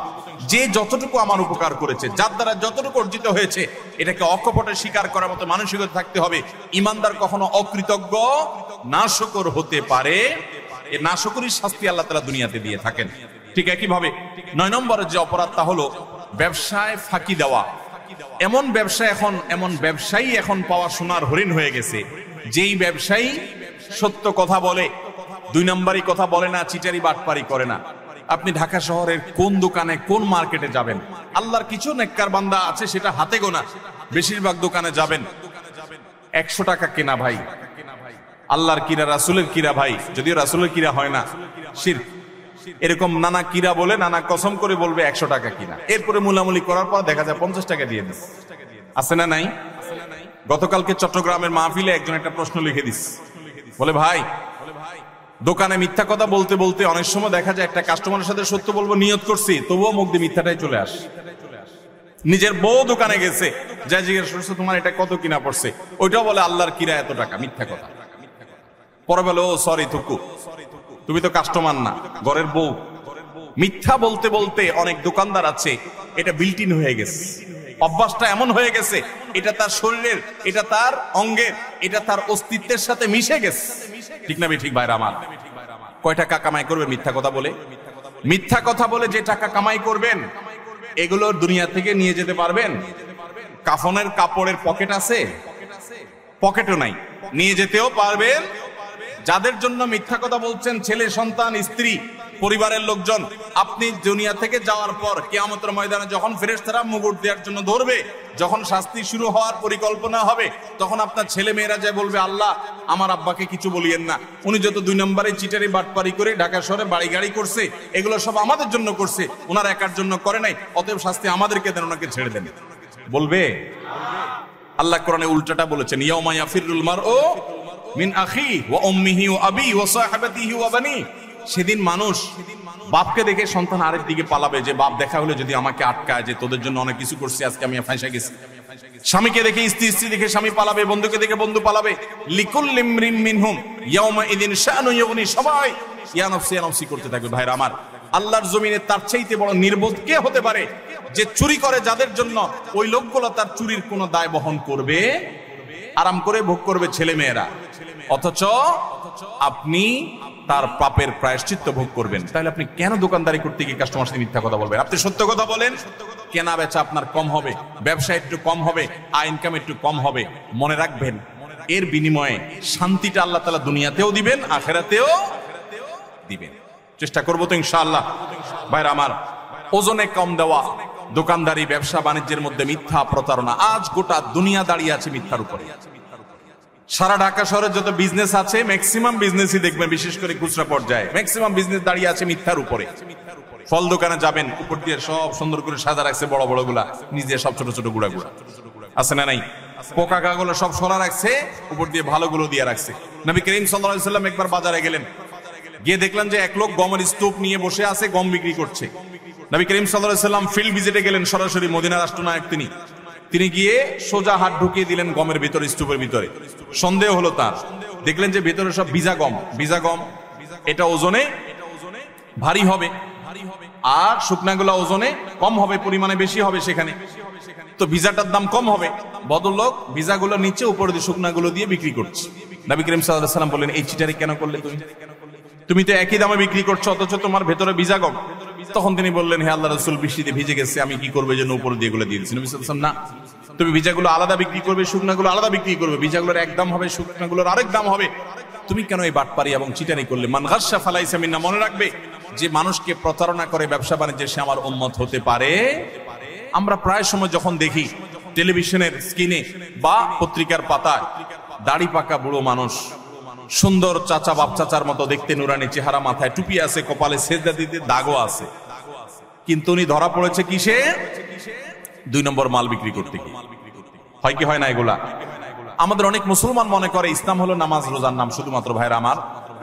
যে যতটুকু আমার উপকার করেছে, যার দ্বারা যতটুকু অর্জিত হয়েছে, এটাকে অকপটে স্বীকার করার মতো মানসিকতা থাকতে হবে। ইমানদার কখনো অকৃতজ্ঞ নাশকর হতে পারে, এই নাশকরির শাস্তি আল্লাহ তাআলা দুনিয়াতে দিয়ে থাকেন। ঠিক একইভাবে 9 নম্বরের যে অপরাধ, তা হলো ব্যবসায় ফাঁকি দেওয়া। এমন ব্যবসায়ী এখন পাওয়া সোনার হরিণ হয়ে গেছে, যেই ব্যবসায়ী সত্য কথা বলে, 2 নম্বরই কথা বলে না, চিটারি বাটপারি করে না। আপনি ঢাকা শহরের কোন দোকানে, কোন মার্কেটে যাবেন, আল্লাহর কিছু নেককার বান্দা আছে সেটা হাতে গোনা, বেশিরভাগ দোকানে যাবেন 100 টাকা কেনা ভাই, আল্লাহর কিরা, রাসূলের কিরা ভাই, যদিও রাসূলের কিরা হয় না, শিরক। এরকম নানা কিরা বলে, নানা কসম করে বলবে 100 টাকা কিনা, এরপরে মুলামুলি করার পর দেখা যায় 50 টাকা দিয়ে দিস। আছে না নাই? গতকালকে চট্টগ্রামের মাহফিলে একজন একটা প্রশ্ন লিখে দিস, বলে ভাই, দোকানে মিথ্যা কথা বলতে বলতে অনেক সময় দেখা যায় একটা কাস্টমারের সাথে সত্য বলবো নিয়ত করছি, তবুও মুখ দিয়ে মিথ্যাটাই চলে আসে। নিজের বউ দোকানে গেছে, যা জিজ্ঞেস করছে তোমার এটা কত কিনা পড়ছে, ওইটাও বলে আল্লাহর কিরা এত টাকা, মিথ্যা কথা। পরে বলে ও সরি থুকু, তুমি তো কাস্টমার না, ঘরের বউ। মিথ্যা বলতে বলতে অনেক দোকানদার আছে, এটা বিল্ট ইন হয়ে গেছে, অভ্যাসটা এমন হয়ে গেছে, এটা তার শরীরের, এটা তার অঙ্গের, এটা তার অস্তিত্বের সাথে মিশে গেছে। ঠিক না ঠিক ভাইরা আমার? কয় টাকা কামাই করবেন মিথ্যা কথা বলে? মিথ্যা কথা বলে যে টাকা কামাই করবেন, এগুলো দুনিয়া থেকে নিয়ে যেতে পারবেন? কাফনের কাপড়ের পকেট আছে? পকেটও নাই, নিয়ে যেতেও পারবেন? যাদের জন্য মিথ্যা কথা বলছেন, ছেলে সন্তান, স্ত্রী, পরিবারের লোকজন, আপনি দুনিয়া থেকে যাওয়ার পর কিয়ামতের ময়দানে যখন ফেরেশতারা মুকুট দেওয়ার জন্য ধরবে, যখন শাস্তি শুরু হওয়ার পরিকল্পনা হবে, তখন আপনার ছেলে মেয়েরা যায় বলবে, আল্লাহ আমার আব্বাকে কিছু বলিয়েন না, উনি যত 2 নম্বরে চিটারি বাটপারি করে ঢাকা শহরে বাড়ি গাড়ি করছে, এগুলো সব আমাদের জন্য করছে, ওনার একার জন্য করে নাই, অতএব শাস্তি আমাদেরকে দেন, ওনাকে ছেড়ে দেন। বলবে? আল্লাহ কোরআনে উল্টাটা বলেছেন, ইয়াউমা ইয়াফিরুল মারউ মিন আখি ওয়া উম্মিহি ওয়া আবি ওয়া সাহিবাতিহি ওয়া বানি। সেদিন মানুষ বাপকে দেখে সন্তান আরেক দিকে পালাবে, যে বাপ দেখা হলে যদি আমাকে আটকায়, যে তোদের জন্য অনেক কিছু করছি, আজকে আমি ফাঁসা গেছি। স্বামীকে দেখে স্ত্রী, স্ত্রী দেখে স্বামী পালাবে, বন্ধুকে দেখে বন্ধু পালাবে। লিকুল্লি ইমরিন মিনহুম ইয়াউমা ইযিন শাআনু ইউগনি। সবাই ইয়া নাফসি করতে থাকবে। ভাইরা আমার, আল্লাহর জমিনে তার চাইতে বড় নির্বোধ কে হতে পারে, যে চুরি করে যাদের জন্য, ওই লোকগুলো তার চুরির কোনো দায় বহন করবে, আরাম করে ভোগ করবে ছেলে মেয়েরা, অথচ আপনি তার পাপের প্রায়শ্চিত্ত ভোগ করবেন। তাহলে আপনি কেন দোকানদারি করতে গিয়ে কাস্টমার সাথে মিথ্যা কথা বলবেন? আপনি সত্য কথা বলেন, কেনা বেচা আপনার কম হবে, ব্যবসা একটু কম হবে, আয় ইনকাম একটু কম হবে। মনে রাখবেন, এর বিনিময়ে শান্তিটা আল্লাহ তাআলা দুনিয়াতেও দিবেন, আখিরাতেও দিবেন। চেষ্টা করবো তো ইনশাআল্লাহ। ভাইরা আমার, ওজনে কম দেওয়া, দোকানদারি, ব্যবসা বাণিজ্যের মধ্যে মিথ্যা, প্রতারণা, আজ গোটা দুনিয়া দাঁড়িয়ে আছে মিথ্যার উপরে। সারা ঢাকা শহরে যত বিজনেস আছে, ম্যাক্সিমাম বিজনেসই দেখবেন, বিশেষ করে খুচরা পর্যায়ে ম্যাক্সিমাম বিজনেস দাঁড়িয়ে আছে মিথ্যার উপরে। ফল দোকানে যাবেন, উপর দিয়ে সব সুন্দর করে সাজা রাখছে, বড় বড় গুলা, নিচে সব ছোট ছোট গুড়া গুড়া আছে না নাই? পোকা কাগুলো সব সরা রাখছে, উপর দিয়ে ভালো গুলো দিয়ে রাখছে। নবী করিম সাল্লাল্লাহু আলাইহি ওয়াসাল্লাম একবার বাজারে গেলেন, গিয়ে দেখলেন যে এক লোক গমের স্তূপ নিয়ে বসে আছে, গম বিক্রি করছে। নবী করিম সাল্লাল্লাহু আলাইহি সাল্লাম ফিল্ড ভিজিটে গেলেন, সরাসরি মদিনার রাষ্ট্রনায়ক তিনি গিয়ে সোজা হাত ঢুকিয়ে দিলেন গমের ভিতরে, স্তূপের ভিতরে। সন্দেহ হলো তার, দেখলেন যে ভিতরে সব ভিজা গম, এটা ওজনে ভারী হবে আর শুকনাগুলো ওজনে কম হবে, পরিমাণে বেশি হবে সেখানে, তো ভিজাটার দাম কম হবে। ভদ্রলোক ভিজাগুলো নিচে, উপরে দিয়ে শুকনাগুলো দিয়ে বিক্রি করছে। নবী করিম সাল্লাল্লাহু আলাইহি সাল্লাম বললেন, এই চিটারি কেন করলে তুমি তো একই দামে বিক্রি করছো, অথচ তোমার ভেতরে ভিজা গম। তখন তিনি বললেন, হে আল্লাহর রাসূল, বৃষ্টিতে ভিজে গেছে, আমি কি করবো, এই জন্য উপরে দিয়ে এগুলো দিয়ে দিচ্ছি। নবী সাল্লাল্লাহু আলাইহি ওয়াসাল্লাম, না, তুমি ভিজাগুলো আলাদা বিক্রি করবে, শুকনাগুলো আলাদা বিক্রি করবে, ভিজাগুলোর এক দাম হবে, শুকনাগুলোর আরেক দাম হবে। তুমি কেন এই বাটপারি এবং চিটারি করলে? মান গাসসা ফালাইসা মিন্না, মনে রাখবে যে মানুষকে প্রতারণা করে ব্যবসা বাণিজ্যে সে আমার উম্মত হতে পারে। আমরা প্রায় সময় যখন দেখি টেলিভিশনের স্ক্রিনে বা পত্রিকার পাতায় দাড়ি পাকা বুড়ো মানুষ, সুন্দর চাচা বাপ চাচার মতো দেখতে, নুরানি চেহারা, মাথায় টুপি আছে, কপালে সেজদা দিতে দাগও আছে, কিন্তু উনি ধরা পড়েছে কিসে? 2 নম্বর মাল বিক্রি করতে গিয়ে। হয় কি হয় না এগুলা? আমাদের অনেক মুসলমান মনে করে ইসলাম হলো নামাজ রোজার নাম। শুধুমাত্র ভাইরা আমার,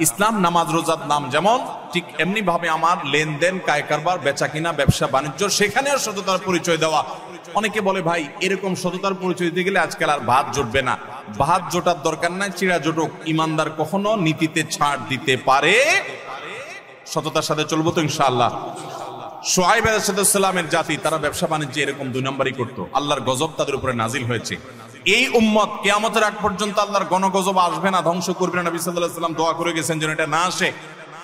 ইসলাম নামাজ রোজার নাম যেমন, ঠিক এমনি ভাবে আমার লেনদেন, কায় কারবার, বেচা কিনা, ব্যবসা বাণিজ্য, সেখানেও সততার পরিচয় দেওয়া। অনেকে বলে, ভাই এরকম সততার পরিচয় দিতে গেলে আজকাল আর ভাত জুটবে না। ভাত জোটার দরকার নাই, চিড়া জোটক। ইমানদার কখনো নীতিতে ছাড় দিতে পারে। সততার সাথে চলবো তো ইনশাআল্লাহ। শুআয়ব আলাইহিস সালামের জাতি, তারা ব্যবসা বাণিজ্যে এরকম 2 নম্বরই করতো। আল্লাহর গজব তাদের উপরে নাজিল হয়েছে। এই উম্মত কিয়ামতের আগ পর্যন্ত আল্লাহর গণগজব আসবে না, ধ্বংস করবে না। নবী সাল্লাল্লাহু আলাইহি ওয়াসাল্লাম দোয়া করে গেছেন যেন এটা না আসে।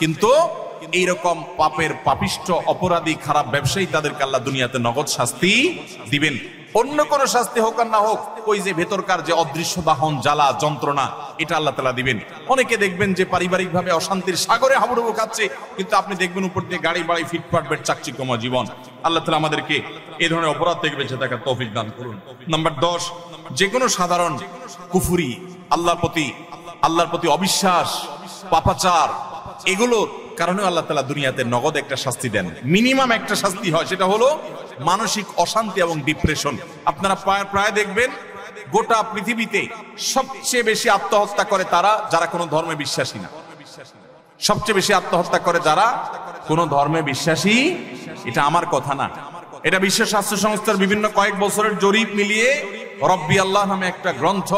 কিন্তু এইরকম পাপের পাপিষ্ঠ অপরাধী খারাপ ব্যবসায়ী, তাদেরকে আল্লাহ দুনিয়াতে নগদ শাস্তি দিবেন। অন্য কোন শাস্তি হোক আর না হোক, ওই যে ভেতরকার যে অদৃশ্য দাহন, জ্বালা, যন্ত্রণা, এটা আল্লাহ তাআলা দিবেন। অনেকে দেখবেন যে পারিবারিক ভাবে অশান্তির সাগরে হাবুডুবু খাচ্ছে, কিন্তু আপনি দেখবেন উপর দিয়ে গাড়ি বাড়ি, ফিটফাট বেড, চাকচিক্যময় জীবন। আল্লাহ তাআলা আমাদেরকে এই ধরনের অপরাধ থেকে বেঁচে থাকার তৌফিক দান করুন। নাম্বার 10, যে কোনো সাধারণ কুফরি, আল্লাহর প্রতি অবিশ্বাস, পাপাচার, এগুলোর কারণে আল্লাহ তাআলা দুনিয়াতে নগদ একটা শাস্তি দেন। মিনিমাম একটা শাস্তি হয়, সেটা হলো মানসিক অশান্তি এবং ডিপ্রেশন। আপনারা প্রায় দেখবেন গোটা পৃথিবীতে সবচেয়ে বেশি আত্মহত্যা করে তারা যারা কোনো ধর্মে বিশ্বাসী না। সবচেয়ে বেশি আত্মহত্যা করে যারা কোনো ধর্মে বিশ্বাসী। এটা আমার কথা না, এটা বিশ্ব স্বাস্থ্য সংস্থার বিভিন্ন কয়েক বছরের জরিপ মিলিয়ে রব্বি আল্লাহ নামে একটা গ্রন্থ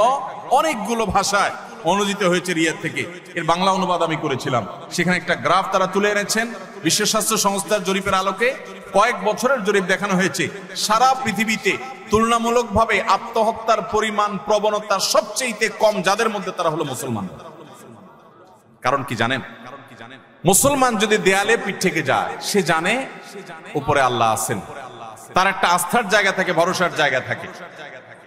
অনেকগুলো ভাষায় অনুদিত হয়েছে রিয়াদ থেকে। এর বাংলা অনুবাদ আমি করেছিলাম। সেখানে একটা গ্রাফ তারা তুলে এনেছেন। বিশ্ব স্বাস্থ্য সংস্থার জরিপের আলোকে কয়েক বছরের জরিপ দেখানো হয়েছে, সারা পৃথিবীতে তুলনামূলকভাবে আত্মহত্যার পরিমাণ, প্রবণতা সবচেয়ে কম যাদের মধ্যে, তারা হলো মুসলমান। কারণ কি জানেন? মুসলমান যদি দেয়ালে পিঠ থেকে যায়, সে জানে উপরে আল্লাহ আছেন, তার একটা আস্থার জায়গা থাকে, ভরসার জায়গা থাকে।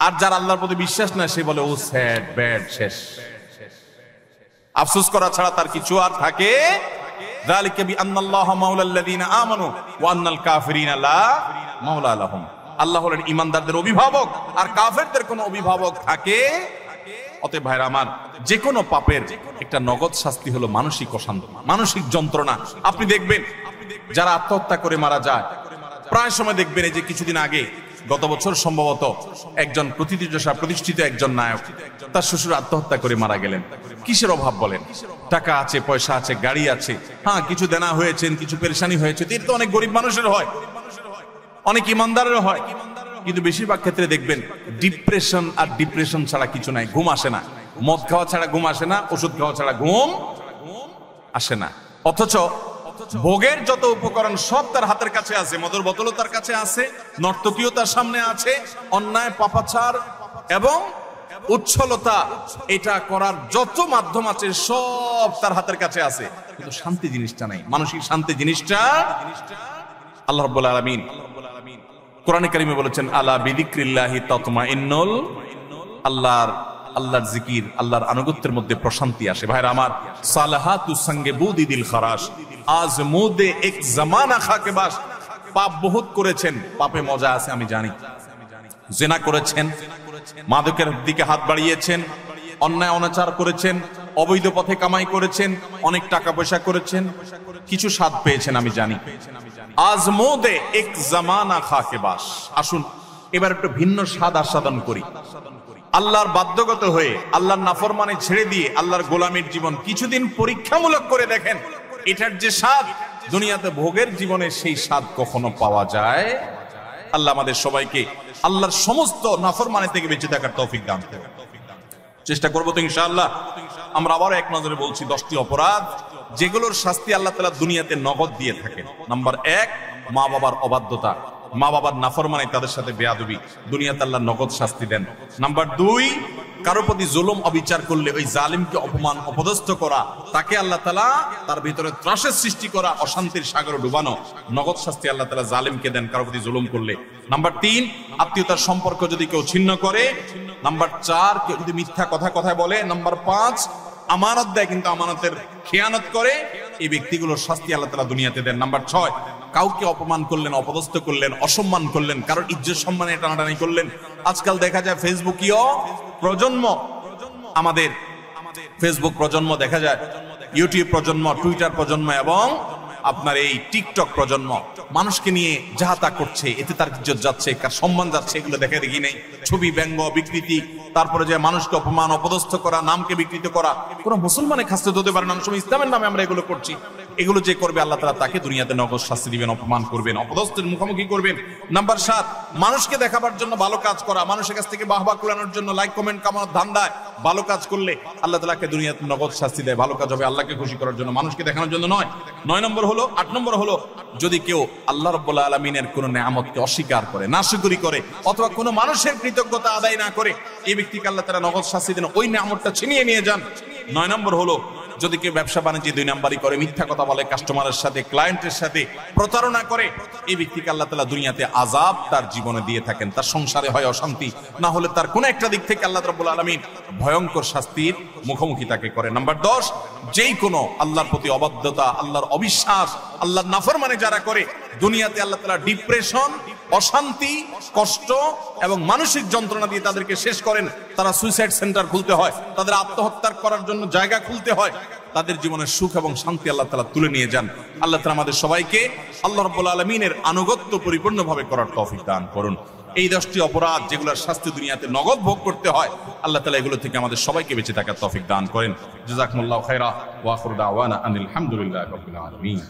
আর যার আল্লাহর প্রতি বিশ্বাস না, সে বলে ও স্যাড, ব্যাড, শেষ। আফসোস করা ছাড়া তার কিছু আর থাকে। যালিকা বিআন্নাল্লাহা মাওলাল্লাযীনা আমানু ওয়া আন্নাল কাফিরিনা লা মাওলা লাহুম। আল্লাহ হলেন ঈমানদারদের অভিভাবক, আর কাফেরদের কোনো অভিভাবক থাকে। অতএব ভাইরা আমার, যে কোনো পাপের একটা নগদ শাস্তি হলো মানসিক অশান্তি, মানসিক যন্ত্রণা। আপনি দেখবেন যারা আত্মহত্যা করে মারা যায়, প্রায় সময় দেখবেন এই যে কিছুদিন আগে, গত বছর সম্ভবত, একজন প্রতিষ্ঠিত একজন নায়ক, তার শ্বশুর আত্মহত্যা করে মারা গেলেন। কিসের অভাব বলেন? টাকা আছে, পয়সা আছে, গাড়ি আছে, হ্যাঁ কিছু দেনা হয়েছেন, কিছু পেরেশানি হয়েছে। এটা তো অনেক গরিব মানুষের হয়, অনেক ইমানদারের হয়, কিন্তু বেশিরভাগ ক্ষেত্রে দেখবেন ডিপ্রেশন আর ডিপ্রেশন ছাড়া কিছু নাই। ঘুম আসে না, মদ খাওয়া ছাড়া ঘুম আসে না, ওষুধ খাওয়া ছাড়া ঘুম আসে না। অথচ ভোগের যত উপকরণ সব তার হাতের কাছে আছে, মদের বোতলও তার কাছে আছে, নর্তকীও তার সামনে আছে, অন্যায়, পাপাচার এবং উচ্ছলতা এটা করার যত মাধ্যম আছে সব তার হাতের কাছে আছে, কিন্তু শান্তি জিনিসটা নাই। মানসিক শান্তি জিনিসটা আল্লাহ রাব্বুল আলামিন কোরআনে কারিমে বলেছেন, আলা বিযিক্রিল্লাহি তাতমাইন্নুল, আল্লাহর জিকির, আল্লাহর আনুগত্যের মধ্যে প্রশান্তি আসে। ভাইরা আমার, সালাহাতুস সঙ্গে বুদি দিল খারাস, আজ মুদে এক জামানা খাকে বাস। পাপ বহুত করেছেন, পাপে মজা আছে আমি জানি। জিনা করেছেন, মাদকের দিকে হাত বাড়িয়েছেন, অন্যায় অনাচার করেছেন, অবৈধ পথে কামাই করেছেন, অনেক টাকা পয়সা করেছেন, কিছু স্বাদ পেয়েছেন আমি জানি। আজমোদে এক জামানা খাকে বাস। আসুন এবার একটু ভিন্ন স্বাদ আস্বাদন করি। আল্লাহর বাধ্যগত হয়ে, আল্লাহর নাফরমানি ছেড়ে দিয়ে আল্লাহর গোলামীর জীবন কিছুদিন পরীক্ষামূলক করে দেখেন। এটার যে স্বাদ, দুনিয়াতে ভোগের জীবনে সেই স্বাদ কখনো পাওয়া যায়? আল্লাহ আমাদের সবাইকে আল্লাহর সমস্ত নাফরমানি থেকে বেঁচে থাকার তৌফিক দান করুন। চেষ্টা করবো তো ইনশাআল্লাহ। আমরা আবার এক নজরে বলছি 10টি অপরাধ যেগুলোর শাস্তি আল্লাহ তাআলা দুনিয়াতে নগদ দিয়ে থাকেন। নাম্বার 1, মা বাবার অবাধ্যতা, মা বাবার নাফরমানি, তাদের সাথে বেয়াদবি, দুনিয়াতে আল্লাহ নগদ শাস্তি দেন। নাম্বার 2, কারো প্রতি জুলুম অবিচার করলে ওই জালিমকে অপমান অপদস্থ করা, তাকে আল্লাহ তাআলা তার ভিতরে ত্রাসের সৃষ্টি করা, অশান্তির সাগরে ডুবানো, নগদ শাস্তি আল্লাহ তাআলা জালিমকে দেন কারো প্রতি জুলুম করলে। নাম্বার 3, আত্মীয়তার সম্পর্ক যদি কেউ ছিন্ন করে। নাম্বার 4, কেউ যদি মিথ্যা কথায় বলে। নাম্বার 5, আমানত দেয় কিন্তু আমানতের খেয়ানত করে, এই ব্যক্তিগুলোর শাস্তি আল্লাহ তাআলা দুনিয়াতে দেন। নাম্বার 6, কাউকে অপমান করলেন, অপদস্থ করলেন, অসম্মান করলেন, কারোর ইজ্জত সম্মানে টানাটানি করলেন। আজকাল দেখা যায় ফেসবুকীয় প্রজন্ম, আমাদের ফেসবুক প্রজন্ম দেখা যায়, ইউটিউব প্রজন্ম, টুইটার প্রজন্ম এবং আপনার এই টিকটক প্রজন্ম মানুষকে নিয়ে যাহা তা করছে, এতে তার ইজ্জত যাচ্ছে, কার সম্মান যাচ্ছে, এগুলো দেখা দেখি নেই। ছবি, ব্যঙ্গ, বিকৃতি, তারপরে যে মানুষকে অপমান অপদস্থ করা, নামকে বিকৃত করা, কোনো মুসলমানের খাসলত হতে পারে না। অনেক সময় ইসলামের নামে আমরা এগুলো করছি। এগুলো যে করবে আল্লাহ তাআলা তাকে দুনিয়াতে নগদ শাস্তি দিবেন, অপমান করবেন, অপদস্থের মুখোমুখি করবেন। নাম্বার 7, মানুষকে দেখাবার জন্য ভালো কাজ করা, মানুষের কাছ থেকে বাহবা কুড়ানোর জন্য, লাইক কমেন্ট কামানোর ধান্দায় ভালো কাজ করলে আল্লাহ তাআলাকে দুনিয়াতে নগদ শাস্তি দেয়। ভালো কাজ হবে আল্লাহকে খুশি করার জন্য, মানুষকে দেখানোর জন্য নয়। 8 নম্বর হলো যদি কেউ আল্লাহ রাব্বুল আলামিনের কোন নেয়ামতকে অস্বীকার করে, নাশুকরি করে, অথবা কোনো মানুষের কৃতজ্ঞতা আদায় না করে, এই ব্যক্তিকে আল্লাহ তাআলা নগদ শাস্তি দেন, ওই নেয়ামতটা ছিনিয়ে নিয়ে যান। 9 নম্বর হলো যদি কেউ ব্যবসা বাণিজ্যে 2 নাম্বারি করে, মিথ্যা কথা বলে, কাস্টমারের সাথে, ক্লায়েন্টের সাথে প্রতারণা করে, এই ব্যক্তিকে আল্লাহ তাআলা দুনিয়াতে আযাব তার জীবনে দিয়ে থাকেন। তার সংসারে হয় অশান্তি, না হলে তার কোন একটা দিক থেকে আল্লাহ রাব্বুল আলামিন ভয়ঙ্কর শাস্তির মুখোমুখি তাকে করে। নাম্বার 10, যেই কোনো আল্লাহর প্রতি অবাধ্যতা, আল্লাহর অবিশ্বাস, আল্লাহর নাফরমানি যারা করে, দুনিয়াতে আল্লাহ তাআলা ডিপ্রেশন, অশান্তি, কষ্ট এবং মানসিক যন্ত্রণা দিয়ে তাদেরকে শেষ করেন। তারা সুইসাইড সেন্টার খুলতে হয়, তাদের আত্মহত্যা করার জন্য জায়গা খুলতে হয়, তাদের জীবনের সুখ এবং শান্তি আল্লাহ তাআলা তুলে নিয়ে যান। আল্লাহ তাআলা আমাদের সবাইকে আল্লাহ রাব্বুল আলামিনের আনুগত্য পরিপূর্ণভাবে করার তৌফিক দান করুন। এই 10টি অপরাধ যেগুলোর শাস্তি দুনিয়াতে নগদ ভোগ করতে হয়, আল্লাহ তাআলা এগুলো থেকে আমাদের সবাইকে বেঁচে থাকার তৌফিক দান করেন। জাযাকুমুল্লাহু খাইরা ওয়া আখিরু দাওয়ানা আনিল হামদুলিল্লাহি রাব্বিল আলামিন।